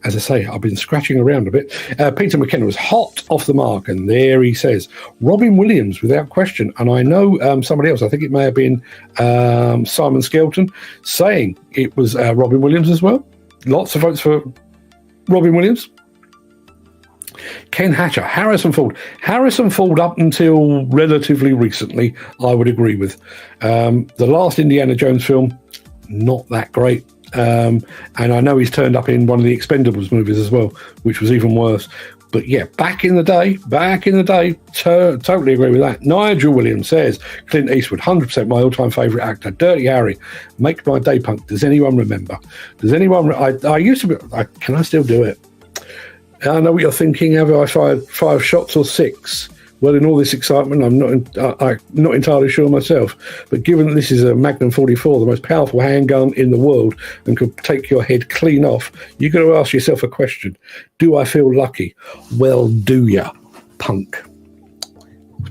as I say, I've been scratching around a bit. Peter McKenna was hot off the mark, and there he says, Robin Williams, without question. And I know somebody else, I think it may have been Simon Skelton, saying it was Robin Williams as well. Lots of votes for Robin Williams. Ken Hatcher, Harrison Ford. Harrison Ford, up until relatively recently, I would agree with. The last Indiana Jones film, not that great. And I know he's turned up in one of the Expendables movies as well, which was even worse. But yeah, back in the day, totally agree with that. Nigel Williams says, Clint Eastwood, 100% my all-time favourite actor. Dirty Harry, Make My Day Punk. Does anyone remember? Does anyone? I used to be, can I still do it? I know what you're thinking. Have I fired 5 shots or 6? Well, in all this excitement, I'm not entirely sure myself. But given that this is a Magnum 44, the most powerful handgun in the world, and could take your head clean off, you've got to ask yourself a question. Do I feel lucky? Well, do ya, punk?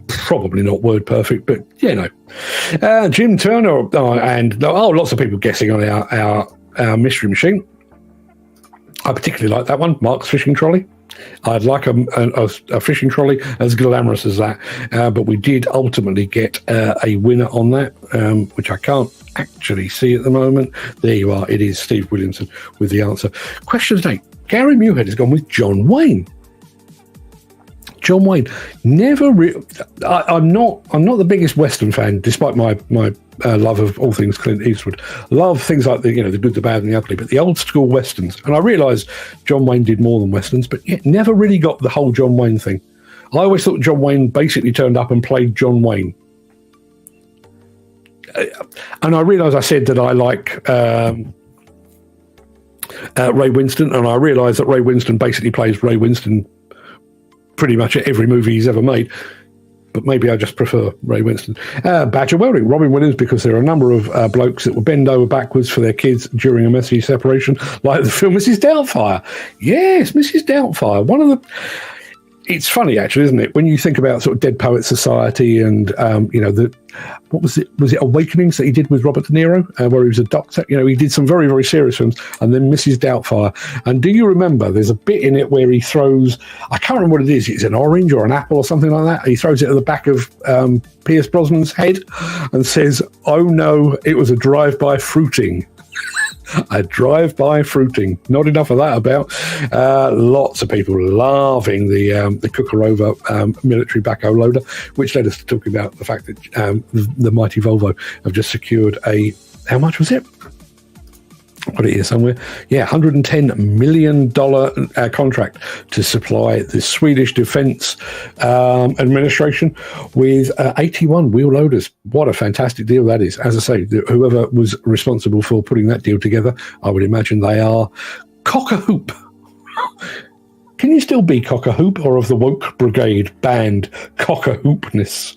Probably not word perfect, but Jim Turner and lots of people guessing on our mystery machine. I particularly like that one, Mark's fishing trolley. I'd like a fishing trolley as glamorous as that, but we did ultimately get a winner on that, which I can't actually see at the moment. There you are. It is Steve Williamson with the answer. Question today. Gary Muirhead has gone with John Wayne. John Wayne. I'm not the biggest Western fan, despite my love of all things Clint Eastwood. Love things like the good, the bad, and the ugly, but the old school Westerns. And I realise John Wayne did more than Westerns, but never really got the whole John Wayne thing. I always thought John Wayne basically turned up and played John Wayne. And I realise I said that I like Ray Winston, and I realise that Ray Winston basically plays Ray Winston pretty much at every movie he's ever made, but maybe I just prefer Ray Winston. Badger Welding, Robin Williams, because there are a number of blokes that will bend over backwards for their kids during a messy separation, like the film Mrs. Doubtfire. Yes, Mrs. Doubtfire. It's funny, actually, isn't it? When you think about sort of Dead Poets Society and, what was it? Was it Awakenings that he did with Robert De Niro, where he was a doctor? He did some very, very serious films, and then Mrs. Doubtfire. And do you remember, there's a bit in it where he throws, I can't remember what it is, it's an orange or an apple or something like that. He throws it at the back of Pierce Brosnan's head and says, "Oh no, it was a drive-by fruiting." A drive-by fruiting. Not enough of that about. Lots of people loving the Cucaroba military backhoe loader, which led us to talk about the fact that the mighty Volvo have just secured how much was it? I've got it here somewhere. Yeah, $110 million contract to supply the Swedish Defence Administration with 81 wheel loaders. What a fantastic deal that is. As I say, whoever was responsible for putting that deal together, I would imagine they are cock-a-hoop. Can you still be cock-a-hoop, or of the woke brigade banned cock-a-hoopness?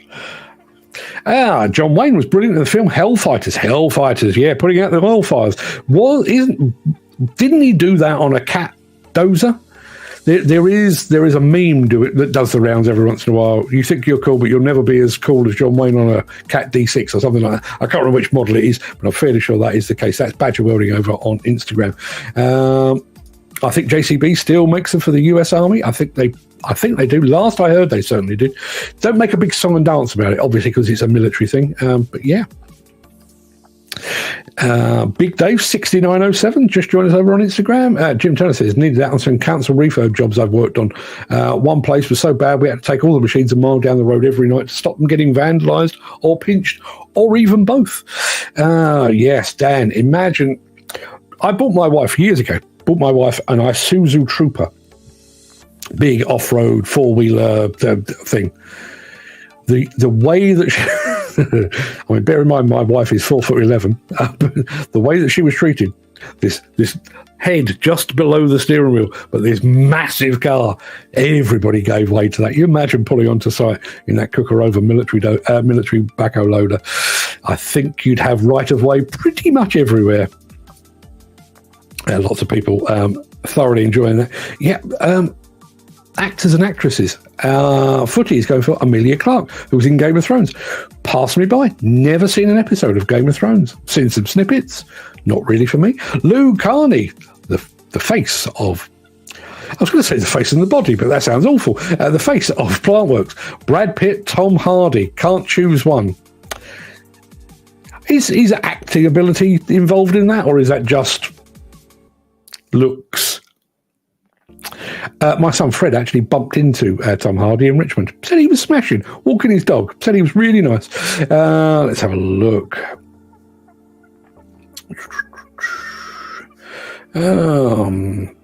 John Wayne was brilliant in the film Hellfighters, yeah, putting out the oil fires. Didn't he do that on a cat dozer? There is a meme that does the rounds every once in a while. You think you're cool, but you'll never be as cool as John Wayne on a Cat D6 or something like that. I can't remember which model it is, but I'm fairly sure that is the case. That's Badger Welding over on Instagram. I think JCB still makes them for the US Army. I think they do. Last I heard, they certainly did. Don't make a big song and dance about it, obviously, because it's a military thing. But yeah. Big Dave 6907 just joined us over on Instagram. Jim Turner says, needed out on some council refurb jobs I've worked on. One place was so bad we had to take all the machines a mile down the road every night to stop them getting vandalised or pinched, or even both. Yes, Dan, imagine. I bought my wife years ago. Bought my wife an Isuzu Trooper, big off-road four-wheeler thing. The way that she, I mean, bear in mind my wife is 4'11". The way that she was treated this head just below the steering wheel, but this massive car. Everybody gave way to that. You imagine pulling onto site in that Cooker-over military backhoe loader. I think you'd have right of way pretty much everywhere. Lots of people thoroughly enjoying that. Yeah, actors and actresses. Footy is going for Amelia Clarke, who was in Game of Thrones. Passed me by. Never seen an episode of Game of Thrones. Seen some snippets. Not really for me. Lou Carney, the face of... I was going to say the face and the body, but that sounds awful. The face of Plant Works. Brad Pitt, Tom Hardy. Can't choose one. Is acting ability involved in that, or is that just looks? My son Fred actually bumped into Tom Hardy in Richmond. Said he was smashing, walking his dog. Said he was really nice. Let's have a look.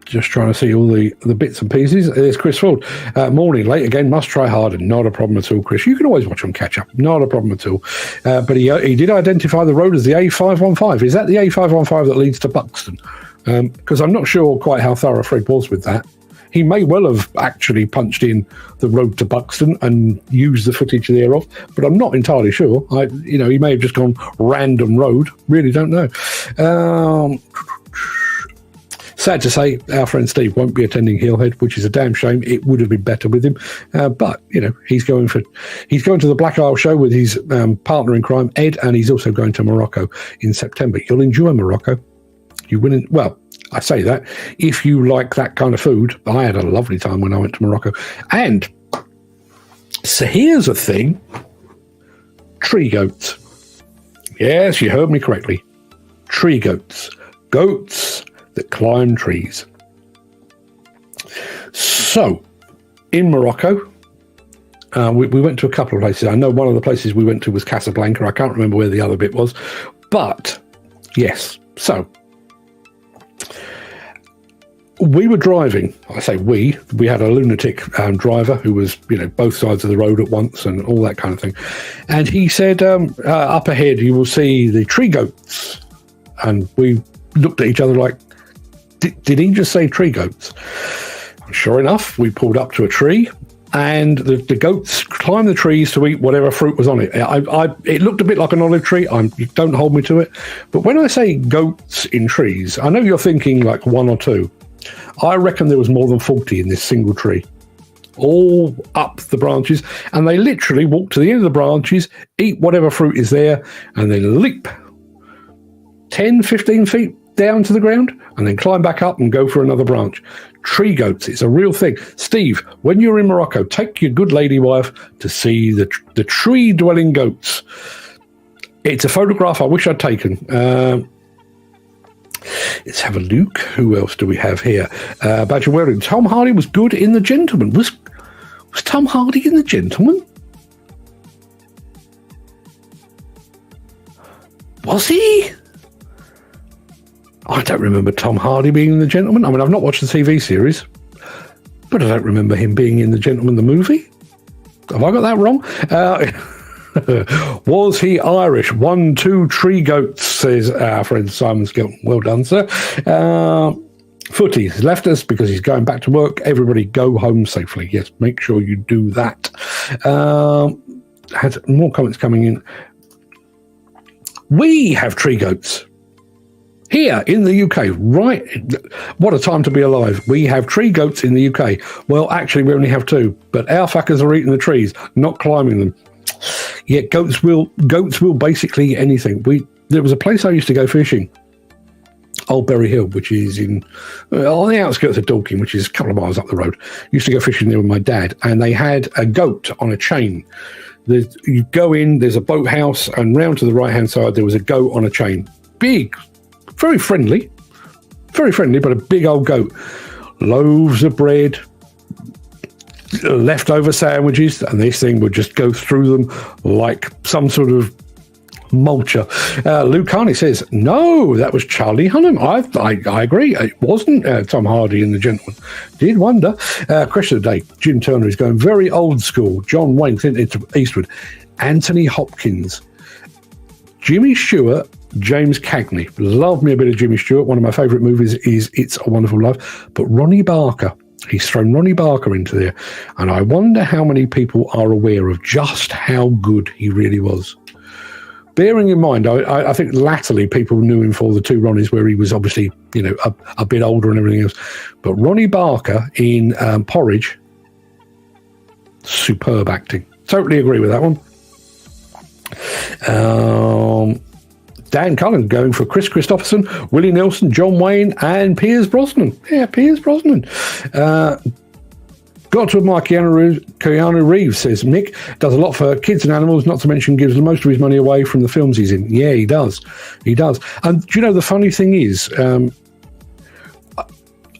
Just trying to see all the bits and pieces. There's Chris Ford. Morning, late again, must try harder. Not a problem at all, Chris. You can always watch on catch up. Not a problem at all. But he did identify the road as the A515. Is that the A515 that leads to Buxton? Because I'm not sure quite how thorough Fred was with that. He may well have actually punched in the road to Buxton and used the footage thereof, but I'm not entirely sure. He may have just gone random road. Really don't know. Sad to say, our friend Steve won't be attending Hillhead, which is a damn shame. It would have been better with him, but he's going to the Black Isle show with his partner in crime, Ed, and he's also going to Morocco in September. You'll enjoy Morocco. You wouldn't. Well, I say that if you like that kind of food. I had a lovely time when I went to Morocco. And so here's a thing: tree goats. Yes, you heard me correctly. Tree goats. Goats that climb trees. So, in Morocco, we went to a couple of places. I know one of the places we went to was Casablanca. I can't remember where the other bit was. But, yes. So, we were driving. I say we had a lunatic driver who was, both sides of the road at once and all that kind of thing. And he said, up ahead, you will see the tree goats. And we looked at each other like, did he just say tree goats? Sure enough, we pulled up to a tree and the goats climbed the trees to eat whatever fruit was on it. It looked a bit like an olive tree. Don't hold me to it. But when I say goats in trees, I know you're thinking like one or two. I reckon there was more than 40 in this single tree, all up the branches, and they literally walk to the end of the branches, eat whatever fruit is there, and then leap 10, 15 feet down to the ground, and then climb back up and go for another branch. Tree goats, it's a real thing. Steve, when you're in Morocco, take your good lady wife to see the tree-dwelling goats. It's a photograph I wish I'd taken. Let's have a look. Who else do we have here? Badger Waring. Tom Hardy was good in The Gentleman. Was Tom Hardy in The Gentleman? Was he? I don't remember Tom Hardy being in The Gentleman. I mean, I've not watched the TV series, but I don't remember him being in The Gentleman, the movie. Have I got that wrong? Was he Irish? 1, 2 tree goats, says our friend Simon Skelton. Well done, sir. Footy has left us because he's going back to work. Everybody go home safely. Yes, make sure you do that. Had more comments coming in. We have tree goats here in the UK, right? What a time to be alive. We have tree goats in the UK. Well, actually, we only have 2, but our fuckers are eating the trees, not climbing them. Yeah, goats will basically eat anything. There was a place I used to go fishing, Old Berry Hill, which is on the outskirts of Dorking, which is a couple of miles up the road. Used to go fishing there with my dad, and they had a goat on a chain. You go in, there's a boathouse, and round to the right-hand side, there was a goat on a chain. Big, very friendly, but a big old goat. Loaves of bread, leftover sandwiches, and this thing would just go through them like some sort of mulcher. Luke Carney says, no, that was Charlie Hunnam. I agree. It wasn't Tom Hardy in The Gentleman. Did wonder. Question of the day. Jim Turner is going very old school. John Wayne, Clint Eastwood. Anthony Hopkins. Jimmy Stewart James Cagney. Love me a bit of Jimmy Stewart. One of my favourite movies is It's a Wonderful Life. But Ronnie Barker, he's thrown Ronnie Barker into there. And I wonder how many people are aware of just how good he really was. Bearing in mind, I think latterly people knew him for the two Ronnies where he was obviously, a bit older and everything else. But Ronnie Barker in Porridge, superb acting. Totally agree with that one. Dan Cullen going for Chris Christopherson, Willie Nelson, John Wayne, and Pierce Brosnan. Yeah, Pierce Brosnan. Got to admire Keanu Reeves, says Mick. Does a lot for kids and animals, not to mention gives most of his money away from the films he's in. Yeah, he does. He does. And do you know, the funny thing is,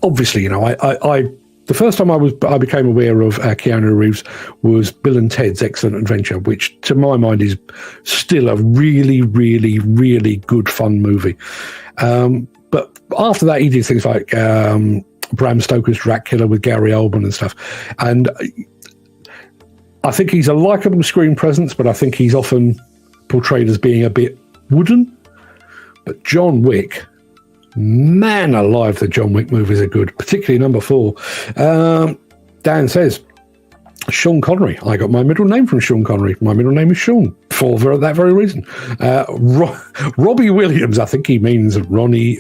obviously, the first time I became aware of Keanu Reeves was Bill and Ted's Excellent Adventure, which to my mind is still a really, really, really good fun movie. But after that, he did things like Bram Stoker's Dracula with Gary Oldman and stuff. And I think he's a likeable screen presence, but I think he's often portrayed as being a bit wooden. But John Wick, man alive, the John Wick movies are good, particularly number 4. Dan says, Sean Connery. I got my middle name from Sean Connery. My middle name is Sean for that very reason. Robbie Williams, I think he means Ronnie.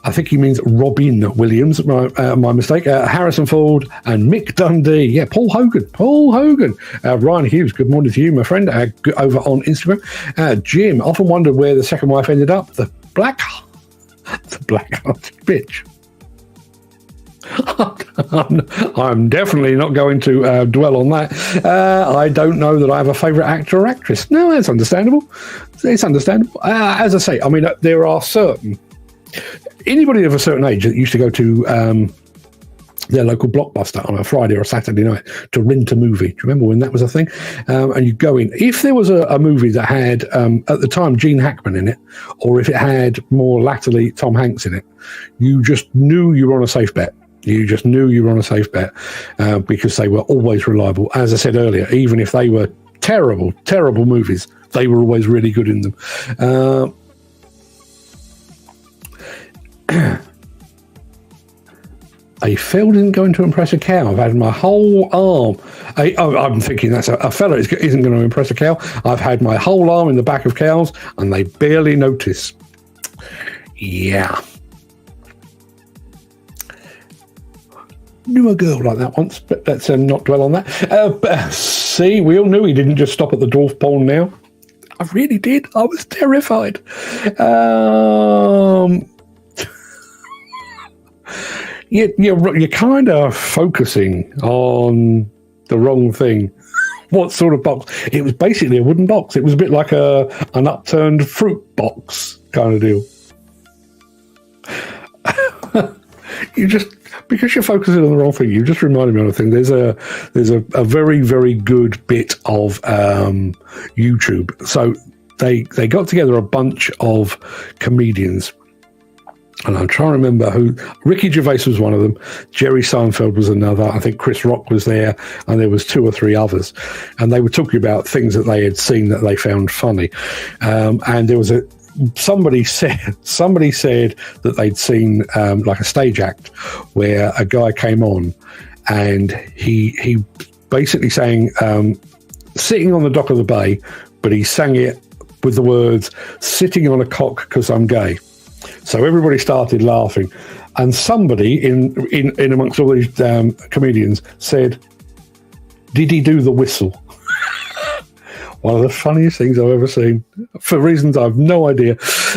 I think he means Robin Williams. My mistake. Harrison Ford and Mick Dundee. Yeah, Paul Hogan. Ryan Hughes. Good morning to you, my friend. Over on Instagram. Jim often wondered where the second wife ended up. The black-hearted bitch. I'm definitely not going to dwell on that. I don't know that I have a favourite actor or actress. No, that's understandable. It's understandable. As I say, I mean, there are certain... Anybody of a certain age that used to go to their local Blockbuster on a Friday or a Saturday night to rent a movie. Do you remember when that was a thing? And you go in. If there was a movie that had, at the time, Gene Hackman in it, or if it had more latterly Tom Hanks in it, you just knew you were on a safe bet. Because they were always reliable. As I said earlier, even if they were terrible, terrible movies, they were always really good in them. A fell isn't going to impress a cow. I've had my whole arm. I'm thinking that's a fella isn't going to impress a cow. I've had my whole arm in the back of cows, and they barely notice. Yeah. Knew a girl like that once, but let's not dwell on that. But, see, we all knew he didn't just stop at the dwarf pole now. I really did. I was terrified. You're kind of focusing on the wrong thing. What sort of box? It was basically a wooden box. It was a bit like an upturned fruit box kind of deal. Because you're focusing on the wrong thing, you just reminded me of a thing. There's a very, very good bit of YouTube. So they got together a bunch of comedians. And I'm trying to remember who. Ricky Gervais was one of them. Jerry Seinfeld was another. I think Chris Rock was there, and there was 2 or 3 others. And they were talking about things that they had seen that they found funny. And there was somebody said that they'd seen like a stage act where a guy came on, and he basically sang "Sitting on the Dock of the Bay," but he sang it with the words "Sitting on a cock because I'm gay." So everybody started laughing, and somebody in amongst all these comedians said, "Did he do the whistle?" One of the funniest things I've ever seen, for reasons I've no idea.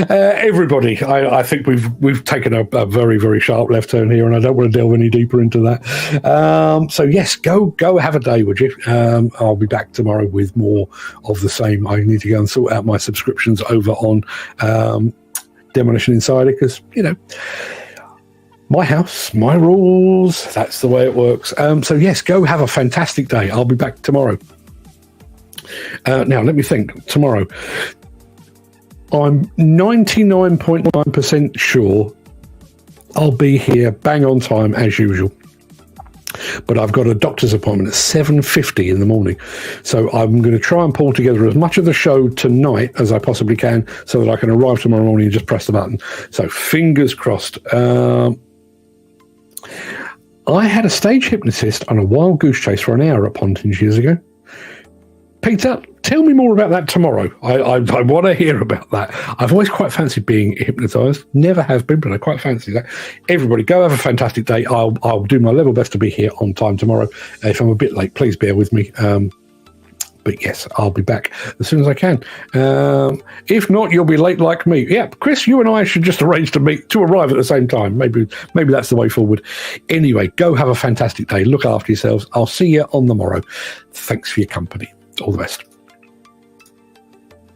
Everybody, I think we've taken a very, very sharp left turn here, and I don't want to delve any deeper into that. So yes, go have a day, would you? I'll be back tomorrow with more of the same. I need to go and sort out my subscriptions over on Demolition Insider, because my house, my rules, that's the way it works. So yes, go have a fantastic day. I'll be back tomorrow. Now let me think. Tomorrow, I'm 99.9% sure I'll be here bang on time as usual. but I've got a doctor's appointment at 7:50 in the morning. So I'm going to try and pull together as much of the show tonight as I possibly can so that I can arrive tomorrow morning and just press the button. So fingers crossed. I had a stage hypnotist on a wild goose chase for an hour at Pontins years ago. Peter, tell me more about that tomorrow. I want to hear about that. I've always quite fancied being hypnotised. Never have been, but I quite fancy that. Everybody, go have a fantastic day. I'll do my level best to be here on time tomorrow. If I'm a bit late, please bear with me. But yes, I'll be back as soon as I can. If not, you'll be late like me. Yeah, Chris, you and I should just arrange to arrive at the same time. Maybe that's the way forward. Anyway, go have a fantastic day. Look after yourselves. I'll see you on the morrow. Thanks for your company. All the best.